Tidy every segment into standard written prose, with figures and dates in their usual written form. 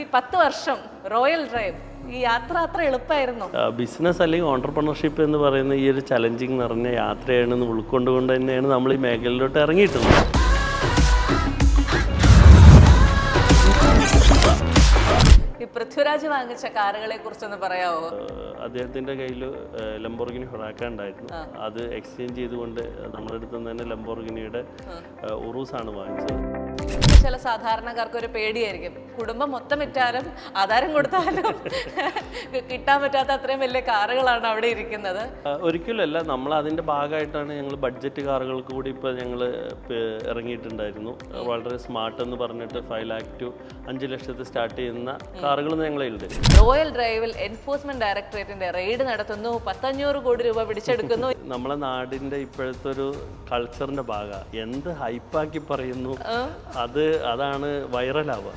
ഈ 10 വർഷം royal drive ഈ യാത്ര അത്ര എളുപ്പമായിരുന്നു? ബിസിനസ് അല്ലെങ്കിൽ ഓണ്ടർപ്രണർഷിപ്പ് എന്ന് പറയുന്ന ഈ ഒരു ചലഞ്ചിങ് നിറഞ്ഞ യാത്രയാണെന്ന് ഉൾക്കൊണ്ടുകൊണ്ട് തന്നെയാണ് നമ്മൾ ഈ മേഖലയിലോട്ട് ഇറങ്ങിയിട്ടുള്ളത്. ഈ പൃഥ്വിരാജ് വാങ്ങിച്ച കാറുകളെ കുറിച്ചൊന്ന് പറയാവോ? അദ്ദേഹത്തിൻ്റെ കയ്യിൽ ലംബോർഗിനി ഹൊറാക്ക ഉണ്ടായിരുന്നു. അത് എക്സ്ചേഞ്ച് ചെയ്തുകൊണ്ട് നമ്മുടെ അടുത്ത് നിന്ന് തന്നെ ലംബോർഗിനിയുടെ ഉറൂസാണ് വാങ്ങിച്ചത്. ചില സാധാരണക്കാർക്ക് ഒരു പേടിയായിരിക്കും, കുടുംബം മൊത്തം വിറ്റാലും ആധാരം കൊടുത്താലും കിട്ടാൻ പറ്റാത്ത അത്രയും വലിയ കാറുകളാണ് അവിടെ ഇരിക്കുന്നത്. ഒരിക്കലല്ല, നമ്മൾ അതിൻ്റെ ഭാഗമായിട്ടാണ് ഞങ്ങൾ ബഡ്ജറ്റ് കാറുകൾക്ക് കൂടി ഇപ്പോൾ ഞങ്ങൾ ഇറങ്ങിയിട്ടുണ്ടായിരുന്നു. വളരെ സ്മാർട്ട് എന്ന് പറഞ്ഞിട്ട് 5 lakh to 5 ലക്ഷത്തിൽ സ്റ്റാർട്ട് ചെയ്യുന്ന കാറുകൾ ഞങ്ങളുണ്ട്. റോയൽ ഡ്രൈവിൽ എൻഫോഴ്സ്മെന്റ് ഡയറക്ടറേറ്റിന്റെ റെയ്ഡ് നടത്തുന്നു, 500 കോടി രൂപ പിടിച്ചെടുക്കുന്നു. നമ്മളെ നാടിൻ്റെ ഇപ്പോഴത്തെ ഒരു കൾച്ചറിന്റെ ഭാഗമാണ്. എന്ത് ഹൈപ്പാക്കി പറയുന്നു അതാണ് വൈറലാവുക.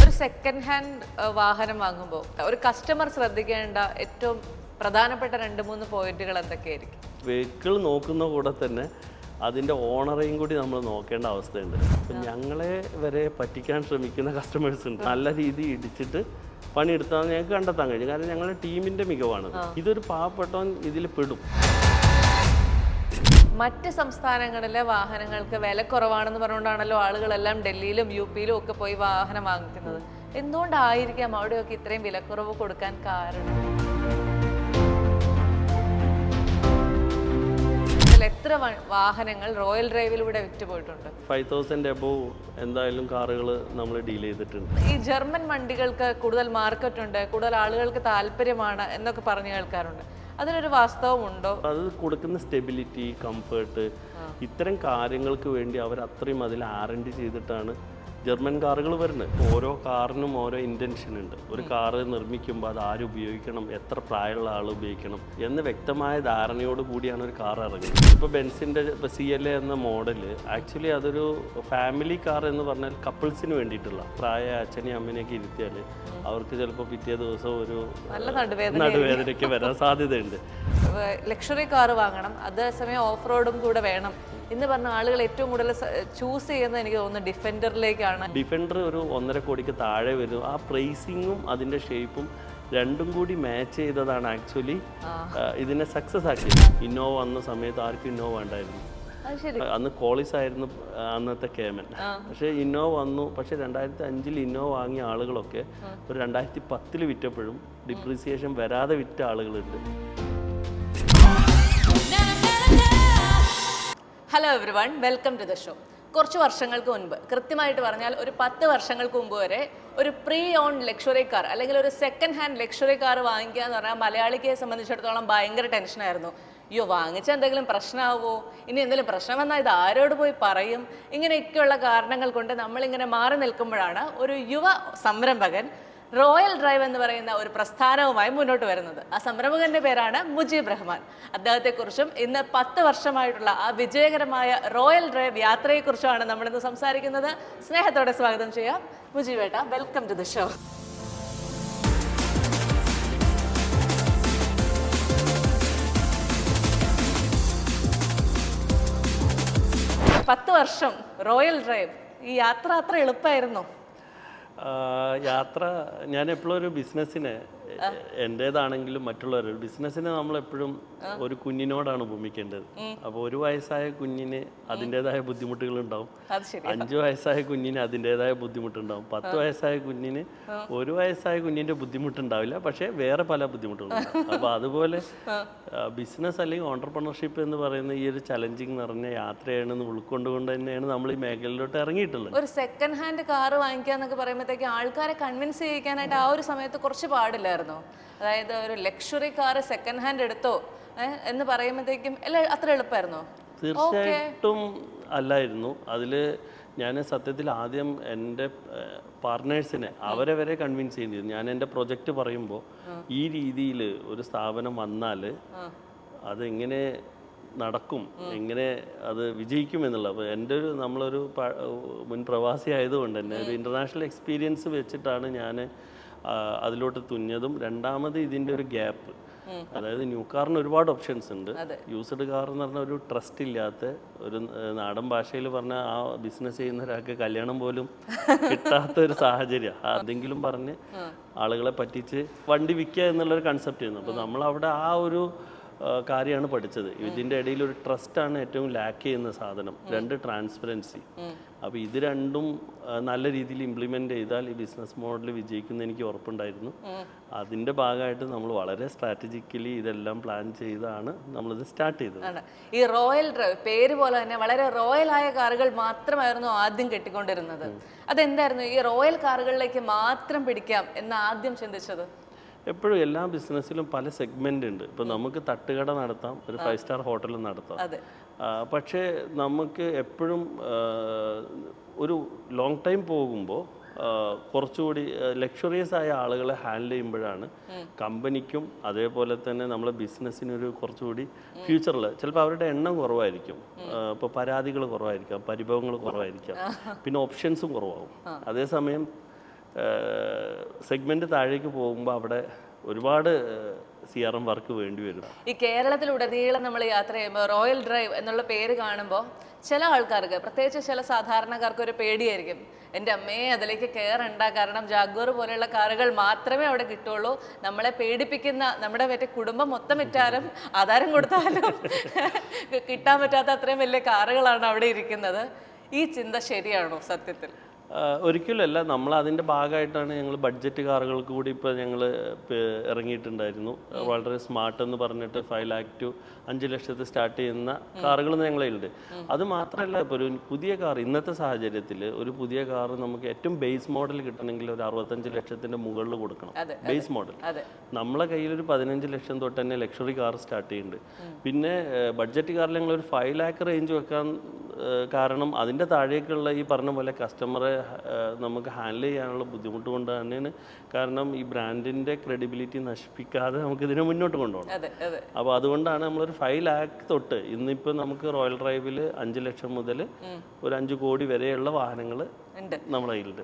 ഒരു സെക്കൻഡ് ഹാൻഡ് വാഹനം വാങ്ങുമ്പോൾ ഒരു കസ്റ്റമർ ശ്രദ്ധിക്കേണ്ട ഏറ്റവും പ്രധാനപ്പെട്ട 2-3 പോയിന്റുകൾ എന്തൊക്കെയായിരിക്കും? വെഹിക്കിൾ നോക്കുന്ന കൂടെ തന്നെ അതിൻ്റെ ഓണറേയും കൂടി നമ്മൾ നോക്കേണ്ട അവസ്ഥയുണ്ട്. അപ്പം ഞങ്ങളെ വരെ പറ്റിക്കാൻ ശ്രമിക്കുന്ന കസ്റ്റമേഴ്സ് ഉണ്ട്. നല്ല രീതിയിൽ ഇടിച്ചിട്ട് പണിയെടുത്താൽ ഞങ്ങൾക്ക് കണ്ടെത്താൻ കഴിഞ്ഞു. കാരണം ഞങ്ങളുടെ ടീമിൻ്റെ മികവാണ്. ഇതൊരു പാവപ്പെട്ടവൻ ഇതിൽ പെടും. മറ്റ് സംസ്ഥാനങ്ങളിലെ വാഹനങ്ങൾക്ക് വില കുറവാണെന്ന് പറഞ്ഞുകൊണ്ടാണല്ലോ ആളുകളെല്ലാം ഡൽഹിയിലും UP-യിലും ഒക്കെ പോയി വാഹനം വാങ്ങിക്കുന്നത്. എന്തുകൊണ്ടായിരിക്കാം അവിടെയൊക്കെ ഇത്രയും വിലക്കുറവ് കൊടുക്കാൻ കാരണം? എത്ര വാഹനങ്ങൾ റോയൽ ഡ്രൈവിലൂടെ വിറ്റുപോയിട്ടുണ്ട്? 5,000 above എന്തായാലും കാറുകൾ നമ്മൾ ഡീൽ ചെയ്തിട്ടുണ്ട്. ഈ ജർമ്മൻ വണ്ടികൾക്ക് കൂടുതൽ മാർക്കറ്റ് ഉണ്ട്, കൂടുതൽ ആളുകൾക്ക് താല്പര്യമാണ് എന്നൊക്കെ പറഞ്ഞു കേൾക്കാറുണ്ട്. അതിനൊരു വാസ്തവമുണ്ടോ? അത് കൊടുക്കുന്ന സ്റ്റെബിലിറ്റി, കംഫേർട്ട്, ഇത്തരം കാര്യങ്ങൾക്ക് വേണ്ടി അവർ അത്രയും അതിൽ R&D ചെയ്തിട്ടാണ് ജർമ്മൻ കാറുകൾ വരുന്നത്. ഓരോ കാറിനും ഓരോ ഇൻറ്റൻഷൻ ഉണ്ട്. ഒരു കാറ് നിർമ്മിക്കുമ്പോൾ അത് ആര് ഉപയോഗിക്കണം, എത്ര പ്രായമുള്ള ആൾ ഉപയോഗിക്കണം എന്ന് വ്യക്തമായ ധാരണയോട് കൂടിയാണ് ഒരു കാർ ഇറങ്ങുന്നത്. ഇപ്പോൾ ബെൻസിൻ്റെ CLA എന്ന മോഡൽ ആക്ച്വലി അതൊരു ഫാമിലി കാർ എന്ന് പറഞ്ഞാൽ കപ്പിൾസിന് വേണ്ടിയിട്ടുള്ള, പ്രായ അച്ഛനെയും അമ്മനെയൊക്കെ ഇരുത്തിയാൽ അവർക്ക് ചിലപ്പോൾ പിറ്റേ ദിവസം ഒരു നടുവേദനയ്ക്ക് വരാൻ സാധ്യതയുണ്ട്. ലക്ഷറി കാർ വാങ്ങണം, അതേസമയം ഓഫ് റോഡും കൂടെ വേണം എന്ന് പറഞ്ഞ ആളുകൾ ഏറ്റവും കൂടുതൽ ചൂസ് ചെയ്യുന്നത് എനിക്ക് തോന്നുന്നു ഡിഫൻഡറിലേക്കാണ്. ഡിഫൻഡർ ഒരു 1.5 കോടിക്ക് താഴെ വരും. ആ പ്രൈസിങ്ങും അതിൻ്റെ ഷേപ്പും രണ്ടും കൂടി മാച്ച് ചെയ്തതാണ് ആക്ച്വലി ഇതിനെ സക്സസ് ആക്കിയത്. ഇന്നോവ വന്ന സമയത്ത് ആർക്കും ഇന്നോവ വേണ്ടായിരുന്നു. അന്ന് കോളിസ് ആയിരുന്നു അന്നത്തെ കേമൻ. പക്ഷേ ഇന്നോവ വന്നു. പക്ഷേ 2005-ൽ ഇന്നോവ വാങ്ങിയ ആളുകളൊക്കെ ഒരു 2010-ൽ വിറ്റപ്പോഴും ഡിപ്രീസിയേഷൻ വരാതെ വിറ്റ ആളുകളുണ്ട്. Hello everyone, welcome to the show. കുറച്ച് വർഷങ്ങൾക്ക് മുൻപ്, കൃത്യമായിട്ട് പറഞ്ഞാൽ ഒരു 10 വർഷങ്ങൾക്ക് മുമ്പ് വരെ ഒരു പ്രീ ഓൺ ലക്ഷറി കാർ അല്ലെങ്കിൽ ഒരു സെക്കൻഡ് ഹാൻഡ് ലക്ഷറി കാർ വാങ്ങിക്കുക എന്ന് പറഞ്ഞാൽ മലയാളിയെ സംബന്ധിച്ചിടത്തോളം ഭയങ്കര ടെൻഷനായിരുന്നു. അയ്യോ, വാങ്ങിച്ച എന്തെങ്കിലും പ്രശ്നമാവോ, ഇനി എന്തെങ്കിലും പ്രശ്നം വന്നാൽ ഇത് ആരോട് പോയി പറയും, ഇങ്ങനെയൊക്കെയുള്ള കാരണങ്ങൾ കൊണ്ട് നമ്മളിങ്ങനെ മാറി നിൽക്കുമ്പോഴാണ് ഒരു യുവ സംരംഭകൻ റോയൽ ഡ്രൈവ് എന്ന് പറയുന്ന ഒരു പ്രസ്ഥാനവുമായി മുന്നോട്ട് വരുന്നത്. ആ സംരംഭകന്റെ പേരാണ് മുജീബ് റഹ്മാൻ. അദ്ദേഹത്തെക്കുറിച്ചും ഇന്ന് 10 വർഷമായിട്ടുള്ള ആ വിജയകരമായ റോയൽ ഡ്രൈവ് യാത്രയെക്കുറിച്ചുമാണ് നമ്മളിന്ന് സംസാരിക്കുന്നത്. സ്നേഹത്തോടെ സ്വാഗതം ചെയ്യാം മുജീബ് ഏട്ടാ, വെൽക്കം ടു ദ ഷോ. പത്ത് വർഷം റോയൽ ഡ്രൈവ്, ഈ യാത്ര അത്ര എളുപ്പമായിരുന്നോ? യാത്ര ഞാൻ എപ്പോഴും ഒരു ബിസിനസ്സിനെ, എൻ്റേതാണെങ്കിലും മറ്റുള്ളവരുടെ ബിസിനസ്സിനെ നമ്മളെപ്പോഴും ഒരു കുഞ്ഞിനോടാണ് ഉപമിക്കേണ്ടത്. അപ്പോൾ 1 വയസ്സായ കുഞ്ഞിന് അതിൻ്റെതായ ബുദ്ധിമുട്ടുകളുണ്ടാവും, 5 വയസ്സായ കുഞ്ഞിന് അതിൻ്റെതായ ബുദ്ധിമുട്ടുണ്ടാവും, 10 വയസ്സായ കുഞ്ഞിന് 1 വയസ്സായ കുഞ്ഞിൻ്റെ ബുദ്ധിമുട്ടുണ്ടാവില്ല, പക്ഷേ വേറെ പല ബുദ്ധിമുട്ടുകളുണ്ടാവും. അപ്പോൾ അതുപോലെ ബിസിനസ് അല്ലെങ്കിൽ ഓണ്ടർപ്രണർഷിപ്പ് എന്ന് പറയുന്ന ഈ ഒരു ചലഞ്ചിങ് നിറഞ്ഞ യാത്രയാണെന്ന് ഉൾക്കൊണ്ടുകൊണ്ട് തന്നെയാണ് നമ്മൾ ഈ മേഖലയിലോട്ട് ഇറങ്ങിയിട്ടുള്ളത്. ഒരു സെക്കൻഡ് ഹാൻഡ് കാർ വാങ്ങിക്കുക എന്നൊക്കെ പറയുമ്പോഴത്തേക്ക് ആൾക്കാരെ കൺവിൻസ് ചെയ്യിക്കാനായിട്ട് ആ ഒരു സമയത്ത് കുറച്ച് പാടില്ലായിരുന്നു. അതായത് ഒരു ലക്ഷറി കാർ സെക്കൻഡ് ഹാൻഡ് എടുത്തോ എന്ന് പറയുമ്പോഴത്തേക്കും അത്ര എളുപ്പമായിരുന്നോ? തീർച്ചയായിട്ടും അല്ലായിരുന്നു. അതിൽ ഞാൻ സത്യത്തിൽ ആദ്യം എൻ്റെ പാർട്ട്നേഴ്സിനെ അവരെ വരെ കൺവിൻസ് ചെയ്തിരുന്നു. ഞാൻ എൻ്റെ പ്രൊജക്റ്റ് പറയുമ്പോൾ ഈ രീതിയിൽ ഒരു സ്ഥാപനം വന്നാൽ അതെങ്ങനെ നടക്കും, എങ്ങനെ അത് വിജയിക്കും എന്നുള്ളത്. അപ്പോൾ എൻ്റെ നമ്മളൊരു മുൻ പ്രവാസി ആയതുകൊണ്ട് തന്നെ ഒരു ഇൻ്റർനാഷണൽ എക്സ്പീരിയൻസ് വെച്ചിട്ടാണ് ഞാൻ അതിലോട്ട് തുന്നിയതും. രണ്ടാമത് ഇതിൻ്റെ ഒരു ഗ്യാപ്പ്, അതായത് ന്യൂ കാറിന് ഒരുപാട് ഓപ്ഷൻസ് ഉണ്ട്. യൂസ്ഡ് കാർ എന്ന് പറഞ്ഞാൽ ഒരു ട്രസ്റ്റ് ഇല്ലാത്ത ഒരു നാടൻ ഭാഷയിൽ പറഞ്ഞാൽ ആ ബിസിനസ് ചെയ്യുന്ന ഒരാൾക്ക് കല്യാണം പോലും കിട്ടാത്ത ഒരു സാഹചര്യം. അതെങ്കിലും പറഞ്ഞ് ആളുകളെ പറ്റിച്ച് വണ്ടി വിൽക്കുക എന്നുള്ളൊരു കൺസെപ്റ്റ് ചെയ്യുന്നു. അപ്പോൾ നമ്മളവിടെ ആ ഒരു കാര്യമാണ് പഠിച്ചത്. ഇതിൻ്റെ ഇടയിൽ ഒരു ട്രസ്റ്റാണ് ഏറ്റവും ലാക്ക് ചെയ്യുന്ന സാധനം. രണ്ട്, ട്രാൻസ്പെറൻസി. അപ്പോൾ ഇത് രണ്ടും നല്ല രീതിയിൽ ഇംപ്ലിമെൻ്റ് ചെയ്താൽ ഈ ബിസിനസ് മോഡൽ വിജയിക്കുന്ന എനിക്ക് ഉറപ്പുണ്ടായിരുന്നു. അതിൻ്റെ ഭാഗമായിട്ട് നമ്മൾ വളരെ സ്ട്രാറ്റജിക്കലി ഇതെല്ലാം പ്ലാൻ ചെയ്താണ് നമ്മളിത് സ്റ്റാർട്ട് ചെയ്തത്. ഈ റോയൽ ഡ്രൈവ് പേര് പോലെ തന്നെ വളരെ റോയലായ കാറുകൾ മാത്രമായിരുന്നു ആദ്യം കെട്ടിക്കൊണ്ടിരുന്നത്. അതെന്തായിരുന്നു ഈ റോയൽ കാറുകളിലേക്ക് മാത്രം പിടിക്കാം എന്ന് ആദ്യം ചിന്തിച്ചത്? എപ്പോഴും എല്ലാ ബിസിനസ്സിലും പല സെഗ്മെൻ്റ് ഉണ്ട്. ഇപ്പോൾ നമുക്ക് തട്ടുകട നടത്താം, ഒരു 5 സ്റ്റാർ ഹോട്ടൽ നടത്താം. പക്ഷേ നമുക്ക് എപ്പോഴും ഒരു ലോങ് ടൈം പോകുമ്പോൾ കുറച്ചുകൂടി ലക്ഷറിയസ് ആയ ആളുകളെ ഹാൻഡിൽ ചെയ്യുമ്പോഴാണ് കമ്പനിക്കും അതേപോലെ തന്നെ നമ്മളെ ബിസിനസ്സിനൊരു കുറച്ചുകൂടി ഫ്യൂച്ചറിൽ ചിലപ്പോൾ അവരുടെ എണ്ണം കുറവായിരിക്കും. ഇപ്പോൾ പരാതികൾ കുറവായിരിക്കാം, പരിഭവങ്ങൾ കുറവായിരിക്കാം, പിന്നെ ഓപ്ഷൻസും കുറവാകും. അതേസമയം സെഗ്മെന്റ് താഴേക്ക് പോകുമ്പോൾ അവിടെ ഒരുപാട് CRM വർക്ക് വേണ്ടി വരും. ഈ കേരളത്തിലുടനീളം നമ്മൾ യാത്ര ചെയ്യുമ്പോൾ റോയൽ ഡ്രൈവ് എന്നുള്ള പേര് കാണുമ്പോൾ ചില ആൾക്കാർക്ക്, പ്രത്യേകിച്ച് ചില സാധാരണക്കാർക്ക് ഒരു പേടിയായിരിക്കും. എൻ്റെ അമ്മയെ അതിലേക്ക് കയറണ്ട, കാരണം ജാഗ്വർ പോലെയുള്ള കാറുകൾ മാത്രമേ അവിടെ കിട്ടുള്ളൂ. നമ്മളെ പേടിപ്പിക്കുന്ന, നമ്മുടെ മറ്റേ കുടുംബം മൊത്തം വിറ്റാലും ആധാരം കൊടുത്താലും കിട്ടാൻ പറ്റാത്ത അത്രയും വലിയ കാറുകളാണ് അവിടെ ഇരിക്കുന്നത്. ഈ ചിന്ത ശരിയാണോ സത്യത്തിൽ? ഒരിക്കലല്ല. നമ്മൾ അതിൻ്റെ ഭാഗമായിട്ടാണ് ഞങ്ങൾ ബഡ്ജറ്റ് കാറുകൾക്ക് കൂടി ഇപ്പോൾ ഞങ്ങൾ ഇറങ്ങിയിട്ടുണ്ടായിരുന്നു. വളരെ സ്മാർട്ട് എന്ന് പറഞ്ഞിട്ട് 5 lakh to 5 ലക്ഷത്തിൽ സ്റ്റാർട്ട് ചെയ്യുന്ന കാറുകൾ ഞങ്ങളുണ്ട്. അത് മാത്രമല്ല, ഇപ്പോൾ ഒരു പുതിയ കാർ ഇന്നത്തെ സാഹചര്യത്തിൽ ഒരു പുതിയ കാർ നമുക്ക് ഏറ്റവും ബേസ് മോഡൽ കിട്ടണമെങ്കിൽ ഒരു 65 ലക്ഷത്തിൻ്റെ മുകളിൽ കൊടുക്കണം. Base model. നമ്മളെ കയ്യിൽ ഒരു 15 ലക്ഷം തൊട്ട് തന്നെ ലക്ഷറി കാർ സ്റ്റാർട്ട് ചെയ്യുന്നുണ്ട്. പിന്നെ ബഡ്ജറ്റ് കാറിൽ ഞങ്ങൾ ഒരു 5 lakh റേഞ്ച് വെക്കാൻ കാരണം അതിൻ്റെ താഴേക്കുള്ള ഈ പറഞ്ഞ പോലെ കസ്റ്റമറെ നമുക്ക് ഹാൻഡിൽ ചെയ്യാനുള്ള ബുദ്ധിമുട്ട് കൊണ്ട് തന്നെയാണ്. കാരണം ഈ ബ്രാൻഡിൻ്റെ ക്രെഡിബിലിറ്റി നശിപ്പിക്കാതെ നമുക്ക് ഇതിനെ മുന്നോട്ട് കൊണ്ടുപോകണം. അപ്പോൾ അതുകൊണ്ടാണ് നമ്മളൊരു 5 lakh തൊട്ട് ഇന്നിപ്പോൾ നമുക്ക് റോയൽ ഡ്രൈവിൽ 5 ലക്ഷം മുതൽ ഒരു 5 കോടി വരെയുള്ള വാഹനങ്ങൾ നമ്മുടെ കയ്യിലുണ്ട്.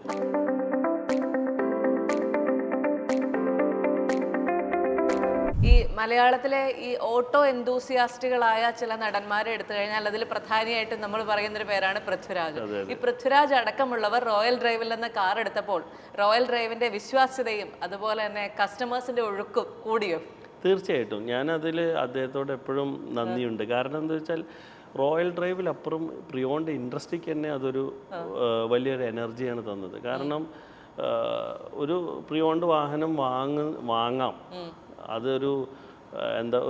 ഈ മലയാളത്തിലെ ഈ ഓട്ടോ എന്തൂസിയാസ്റ്റുകളായ ചില നടന്മാരെ എടുത്തു കഴിഞ്ഞാൽ അതിൽ പ്രധാനിയായിട്ട് നമ്മൾ പറയുന്നൊരു പേരാണ് പൃഥ്വിരാജ്. ഈ പൃഥ്വിരാജ് അടക്കമുള്ളവർ റോയൽ ഡ്രൈവിൽ നിന്ന് കാർ എടുത്തപ്പോൾ റോയൽ ഡ്രൈവിന്റെ വിശ്വാസ്യതയും അതുപോലെ തന്നെ കസ്റ്റമേഴ്സിന്റെ ഒഴുക്കും കൂടിയോ? തീർച്ചയായിട്ടും ഞാനതിൽ അദ്ദേഹത്തോട് എപ്പോഴും നന്ദിയുണ്ട്. കാരണം എന്താ വെച്ചാൽ റോയൽ ഡ്രൈവിലപ്പുറം പ്രിയോണ്ട് ഇൻഡസ്ട്രിക്ക് തന്നെ അതൊരു വലിയൊരു എനർജിയാണ് തന്നത്. കാരണം ഒരു പ്രിയോണ്ട് വാഹനം വാങ്ങാം, അതൊരു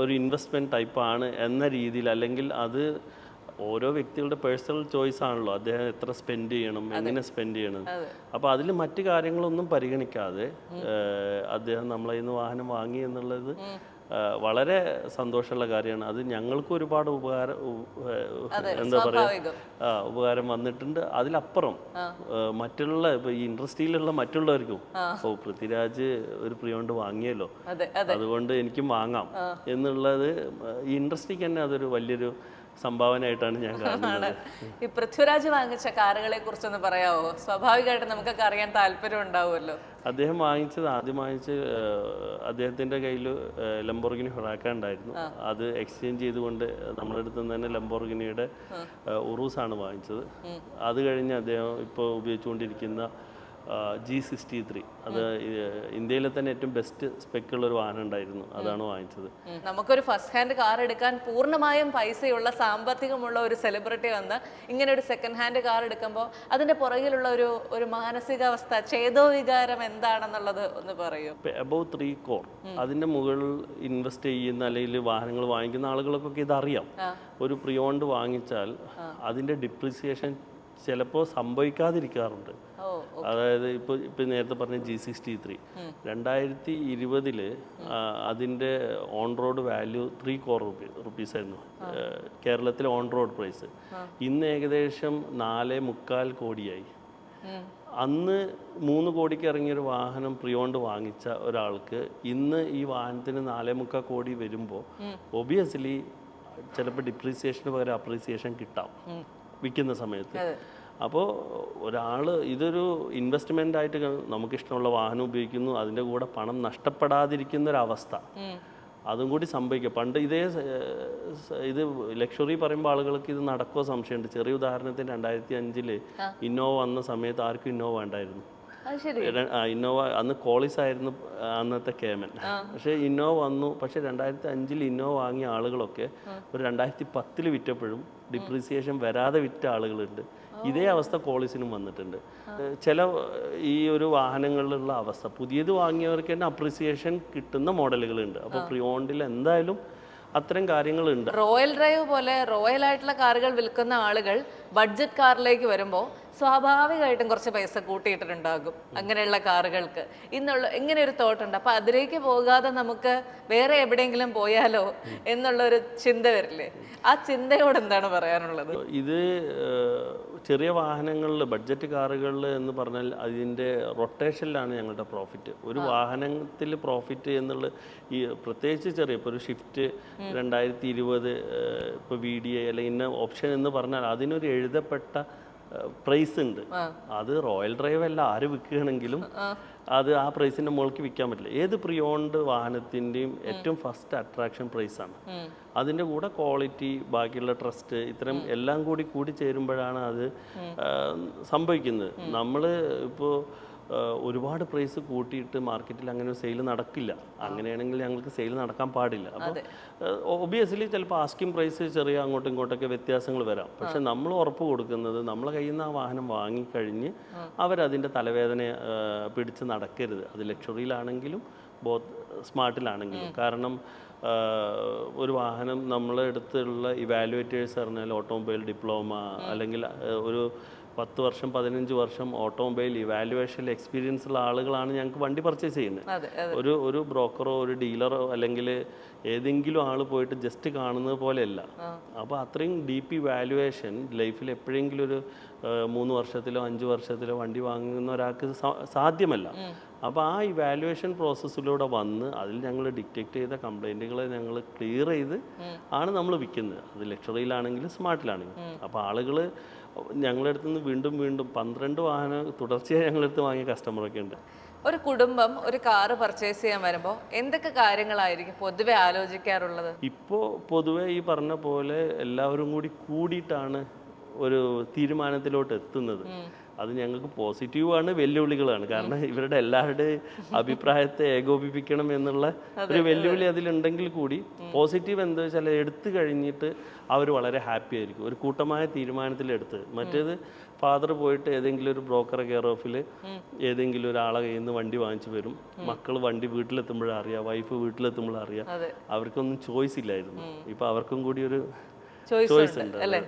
ഒരു ഇൻവെസ്റ്റ്മെൻറ്റ് ടൈപ്പാണ് എന്ന രീതിയിൽ, അല്ലെങ്കിൽ അത് ഓരോ വ്യക്തികളുടെ പേഴ്സണൽ ചോയ്സ് ആണല്ലോ അദ്ദേഹം എത്ര സ്പെൻഡ് ചെയ്യണം, എങ്ങനെ സ്പെൻഡ് ചെയ്യണം. അപ്പോൾ അതിൽ മറ്റു കാര്യങ്ങളൊന്നും പരിഗണിക്കാതെ അദ്ദേഹം നമ്മളെ ഇന്ന് വാഹനം വാങ്ങി എന്നുള്ളത് വളരെ സന്തോഷമുള്ള കാര്യമാണ്. അത് ഞങ്ങൾക്കും ഒരുപാട് എന്താ പറയുക ഉപകാരം വന്നിട്ടുണ്ട്. അതിലപ്പുറം മറ്റുള്ള ഇപ്പോൾ ഈ ഇൻഡസ്ട്രിയിലുള്ള മറ്റുള്ളവർക്കും പൃഥ്വിരാജ് ഒരു പ്രിയോണ്ട് വാങ്ങിയല്ലോ, അതുകൊണ്ട് എനിക്കും വാങ്ങാം എന്നുള്ളത് ഈ ഇൻഡസ്ട്രിക്ക് തന്നെ അതൊരു വലിയൊരു സംഭാവനയായിട്ടാണ് ഞാൻ കാണുന്നത്. ഈ പൃഥ്വിരാജ് വാങ്ങിച്ച കാറുകളെ കുറിച്ചൊന്ന് പറയാമോ? സ്വാഭാവികമായിട്ട് നമുക്കൊക്കെ അറിയാൻ താല്പര്യം ഉണ്ടാവുമല്ലോ. അദ്ദേഹം ആദ്യം വാങ്ങിച്ച് അദ്ദേഹത്തിൻ്റെ കയ്യിൽ ലംബോർഗിനി ഹൊറാക്ക ഉണ്ടായിരുന്നു. അത് എക്സ്ചേഞ്ച് ചെയ്തുകൊണ്ട് നമ്മുടെ അടുത്ത് നിന്ന് തന്നെ ലംബോർഗിനിയുടെ ഉറൂസാണ് വാങ്ങിച്ചത്. അത് കഴിഞ്ഞ് അദ്ദേഹം ഇപ്പോൾ ഉപയോഗിച്ചുകൊണ്ടിരിക്കുന്ന G63, അത് ഇന്ത്യയിലെ തന്നെ ഏറ്റവും ബെസ്റ്റ് സ്പെക്കുള്ള ഒരു വാഹനം ഉണ്ടായിരുന്നു, അതാണ് വാങ്ങിച്ചത്. നമുക്കൊരു ഫസ്റ്റ് ഹാൻഡ് കാർ എടുക്കാൻ പൂർണ്ണമായും പൈസയുള്ള സാമ്പത്തികമുള്ള ഒരു സെലിബ്രിറ്റി വന്ന് ഇങ്ങനെ ഒരു സെക്കൻഡ് ഹാൻഡ് കാർ എടുക്കുമ്പോൾ അതിന്റെ പുറകിലുള്ള ഒരു മാനസികാവസ്ഥ, ചേതോവികാരം എന്താണെന്നുള്ളത് ഒന്ന് പറയൂ. അബവ് 3 crore അതിന്റെ മുകളിൽ ഇൻവെസ്റ്റ് ചെയ്യുന്ന അല്ലെങ്കിൽ വാഹനങ്ങൾ വാങ്ങിക്കുന്ന ആളുകൾക്കൊക്കെ ഇതറിയാം. ഒരു പ്രിയോണ്ട് വാങ്ങിച്ചാൽ അതിന്റെ ഡിപ്രിസിയേഷൻ ചിലപ്പോൾ സംഭവിക്കാതിരിക്കാറുണ്ട്. അതായത് ഇപ്പോൾ നേരത്തെ പറഞ്ഞ G63 2020 അതിൻ്റെ on road value 3 crore rupees ആയിരുന്നു കേരളത്തിലെ ഓൺ റോഡ് പ്രൈസ്. ഇന്ന് ഏകദേശം 4.25 കോടിയായി. അന്ന് 3 കോടിക്ക് ഇറങ്ങിയൊരു വാഹനം പ്രിയോണ്ട് വാങ്ങിച്ച ഒരാൾക്ക് ഇന്ന് ഈ വാഹനത്തിന് 4.25 കോടി വരുമ്പോൾ ഒബിയസ്ലി ചിലപ്പോൾ ഡിപ്രീസിയേഷന് പകരം അപ്രീസിയേഷൻ കിട്ടാം വിൽക്കുന്ന സമയത്ത്. അപ്പോൾ ഒരാൾ ഇതൊരു ഇൻവെസ്റ്റ്മെൻ്റ് ആയിട്ട് നമുക്കിഷ്ടമുള്ള വാഹനം ഉപയോഗിക്കുന്നു, അതിൻ്റെ കൂടെ പണം നഷ്ടപ്പെടാതിരിക്കുന്ന ഒരവസ്ഥ, അതും കൂടി സംഭവിക്കുക. പണ്ട് ഇതേ ഇത് ലക്ഷറി പറയുമ്പോൾ ആളുകൾക്ക് ഇത് നടക്കുമോ സംശയമുണ്ട്. ചെറിയ ഉദാഹരണത്തിന് 2005 ഇന്നോവ വന്ന സമയത്ത് ആർക്കും ഇന്നോവ വേണ്ടായിരുന്നു. ഇന്നോവ അന്ന് കോളിസ് ആയിരുന്നു അന്നത്തെ കേമൻ. പക്ഷേ ഇന്നോവ വന്നു. പക്ഷേ 2005 ഇന്നോവ വാങ്ങിയ ആളുകളൊക്കെ ഒരു 2010 വിറ്റപ്പോഴും ഡിപ്രീസിയേഷൻ വരാതെ വിറ്റ ആളുകളുണ്ട്. ഇതേ അവസ്ഥ കോളിസിനും വന്നിട്ടുണ്ട്. ചില ഈ ഒരു വാഹനങ്ങളിലുള്ള അവസ്ഥ, പുതിയത് വാങ്ങിയവർക്ക് തന്നെ അപ്രീസിയേഷൻ കിട്ടുന്ന മോഡലുകളുണ്ട്. അപ്പോൾ പ്രീ ഓൺഡിൽ എന്തായാലും അത്തരം കാര്യങ്ങളുണ്ട്. റോയൽ ഡ്രൈവ് പോലെ റോയൽ ആയിട്ടുള്ള കാറുകൾ വിൽക്കുന്ന ആളുകൾ ബഡ്ജറ്റ് കാറിലേക്ക് വരുമ്പോൾ സ്വാഭാവികമായിട്ടും കുറച്ച് പൈസ കൂട്ടിയിട്ടിട്ടുണ്ടാകും അങ്ങനെയുള്ള കാറുകൾക്ക്. ഇങ്ങനെ ഒരു തോട്ടുണ്ട്. അപ്പം അതിലേക്ക് പോകാതെ നമുക്ക് വേറെ എവിടെയെങ്കിലും പോയാലോ എന്നുള്ളൊരു ചിന്ത വരില്ലേ? ആ ചിന്തയോട് എന്താണ് പറയാനുള്ളത്? ഇത് ചെറിയ വാഹനങ്ങളിൽ, ബഡ്ജറ്റ് കാറുകളിൽ എന്ന് പറഞ്ഞാൽ അതിൻ്റെ റൊട്ടേഷനിലാണ് ഞങ്ങളുടെ പ്രോഫിറ്റ്. ഒരു വാഹനത്തിൽ പ്രോഫിറ്റ് എന്നുള്ള ഈ പ്രത്യേകിച്ച് ചെറിയ ഇപ്പോൾ ഒരു ഷിഫ്റ്റ് 2020 ഇപ്പോൾ VDI അല്ലെങ്കിൽ ഇന്ന ഓപ്ഷൻ എന്ന് പറഞ്ഞാൽ അതിനൊരു എഴുതപ്പെട്ട പ്രൈസ് ഉണ്ട്. അത് റോയൽ ഡ്രൈവ് അല്ല ആര് വിൽക്കുകയാണെങ്കിലും അത് ആ പ്രൈസിന്റെ മുകളിലേക്ക് വിൽക്കാൻ പറ്റില്ല. ഏത് പ്രീ ഓൺഡ് വാഹനത്തിന്റെയും ഏറ്റവും ഫസ്റ്റ് അട്രാക്ഷൻ പ്രൈസാണ്. അതിന്റെ കൂടെ ക്വാളിറ്റി, ബാക്കിയുള്ള ട്രസ്റ്റ്, ഇത്തരം എല്ലാം കൂടി ചേരുമ്പോഴാണ് അത് സംഭവിക്കുന്നത്. നമ്മൾ ഇപ്പോൾ ഒരുപാട് പ്രൈസ് കൂട്ടിയിട്ട് മാർക്കറ്റിൽ അങ്ങനെ ഒരു സെയിൽ നടക്കില്ല. അങ്ങനെയാണെങ്കിൽ ഞങ്ങൾക്ക് സെയിൽ നടക്കാൻ പാടില്ല. അപ്പോൾ ഒബിയസ്ലി ചിലപ്പോൾ ആസ്കിംഗ് പ്രൈസ് ചെറിയ അങ്ങോട്ടും ഇങ്ങോട്ടൊക്കെ വ്യത്യാസങ്ങൾ വരാം. പക്ഷെ നമ്മൾ ഉറപ്പ് കൊടുക്കുന്നത് നമ്മളെ കയ്യിൽ നിന്ന് ആ വാഹനം വാങ്ങിക്കഴിഞ്ഞ് അവരതിൻ്റെ തലവേദന പിടിച്ച് നടക്കരുത്. അത് ലക്ഷറിയിലാണെങ്കിലും സ്മാർട്ടിലാണെങ്കിലും. കാരണം ഒരു വാഹനം നമ്മളെ അടുത്തുള്ള ഇവാലുവേറ്റേഴ്സ് പറഞ്ഞാൽ ഓട്ടോമൊബൈൽ ഡിപ്ലോമ അല്ലെങ്കിൽ ഒരു 10 വർഷം 15 വർഷം ഓട്ടോമൊബൈൽ ഇവാലുവേഷൻ എക്സ്പീരിയൻസ് ഉള്ള ആളുകളാണ് ഞങ്ങൾക്ക് വണ്ടി പർച്ചേസ് ചെയ്യുന്നത്. ഒരു ബ്രോക്കറോ ഒരു ഡീലറോ അല്ലെങ്കിൽ ഏതെങ്കിലും ആൾ പോയിട്ട് ജസ്റ്റ് കാണുന്നത് പോലെയല്ല. അപ്പോൾ അത്രയും ഡീപ്പ് ഇവാലുവേഷൻ ലൈഫിൽ എപ്പോഴെങ്കിലും ഒരു 3 വർഷത്തിലോ 5 വർഷത്തിലോ വണ്ടി വാങ്ങുന്ന ഒരാൾക്ക് സാധ്യമല്ല. അപ്പോൾ ആ ഇവാലുവേഷൻ പ്രോസസ്സിലൂടെ വന്ന് അതിൽ ഞങ്ങൾ ഡിറ്റക്ട് ചെയ്ത കംപ്ലൈൻറ്റുകളെ ഞങ്ങൾ ക്ലിയർ ചെയ്ത് ആണ് നമ്മൾ വിൽക്കുന്നത്. അത് ലക്ഷറിയിലാണെങ്കിലും സ്മാർട്ടിലാണെങ്കിലും. അപ്പോൾ ആളുകൾ ഞങ്ങളുടെ അടുത്ത് നിന്ന് വീണ്ടും 12 വാഹനം തുടർച്ചയായി ഞങ്ങളുടെ അടുത്ത് വാങ്ങിയ കസ്റ്റമറൊക്കെ ഉണ്ട്. ഒരു കുടുംബം ഒരു കാറ് പർച്ചേസ് ചെയ്യാൻ വരുമ്പോൾ എന്തൊക്കെ കാര്യങ്ങളായിരിക്കും പൊതുവെ ആലോചിക്കാറുള്ളത്? ഇപ്പോൾ പൊതുവെ ഈ പറഞ്ഞ പോലെ എല്ലാവരും കൂടിയിട്ടാണ് ഒരു തീരുമാനത്തിലോട്ട് എത്തുന്നത്. അത് ഞങ്ങൾക്ക് പോസിറ്റീവാണ്, വെല്ലുവിളികളാണ്. കാരണം ഇവരുടെ എല്ലാവരുടെയും അഭിപ്രായത്തെ ഏകോപിപ്പിക്കണം എന്നുള്ള ഒരു വെല്ലുവിളി അതിലുണ്ടെങ്കിൽ കൂടി പോസിറ്റീവ് എന്താ വെച്ചാൽ എടുത്തു കഴിഞ്ഞിട്ട് അവർ വളരെ ഹാപ്പി ആയിരിക്കും. ഒരു കൂട്ടമായ തീരുമാനത്തിലെടുത്ത്. മറ്റേത് ഫാദർ പോയിട്ട് ഏതെങ്കിലും ഒരു ബ്രോക്കർ കെയർ ഓഫിൽ ഏതെങ്കിലും ഒരാളെ കയ്യിൽ നിന്ന് വണ്ടി വാങ്ങിച്ചു വരും. മക്കൾ വണ്ടി വീട്ടിലെത്തുമ്പോഴറിയാം, വൈഫ് വീട്ടിലെത്തുമ്പോഴറിയാം. അവർക്കൊന്നും ചോയ്സ് ഇല്ലായിരുന്നു. ഇപ്പം അവർക്കും കൂടി ഒരു ചോയ്സ് ഉണ്ട്. അല്ലേ?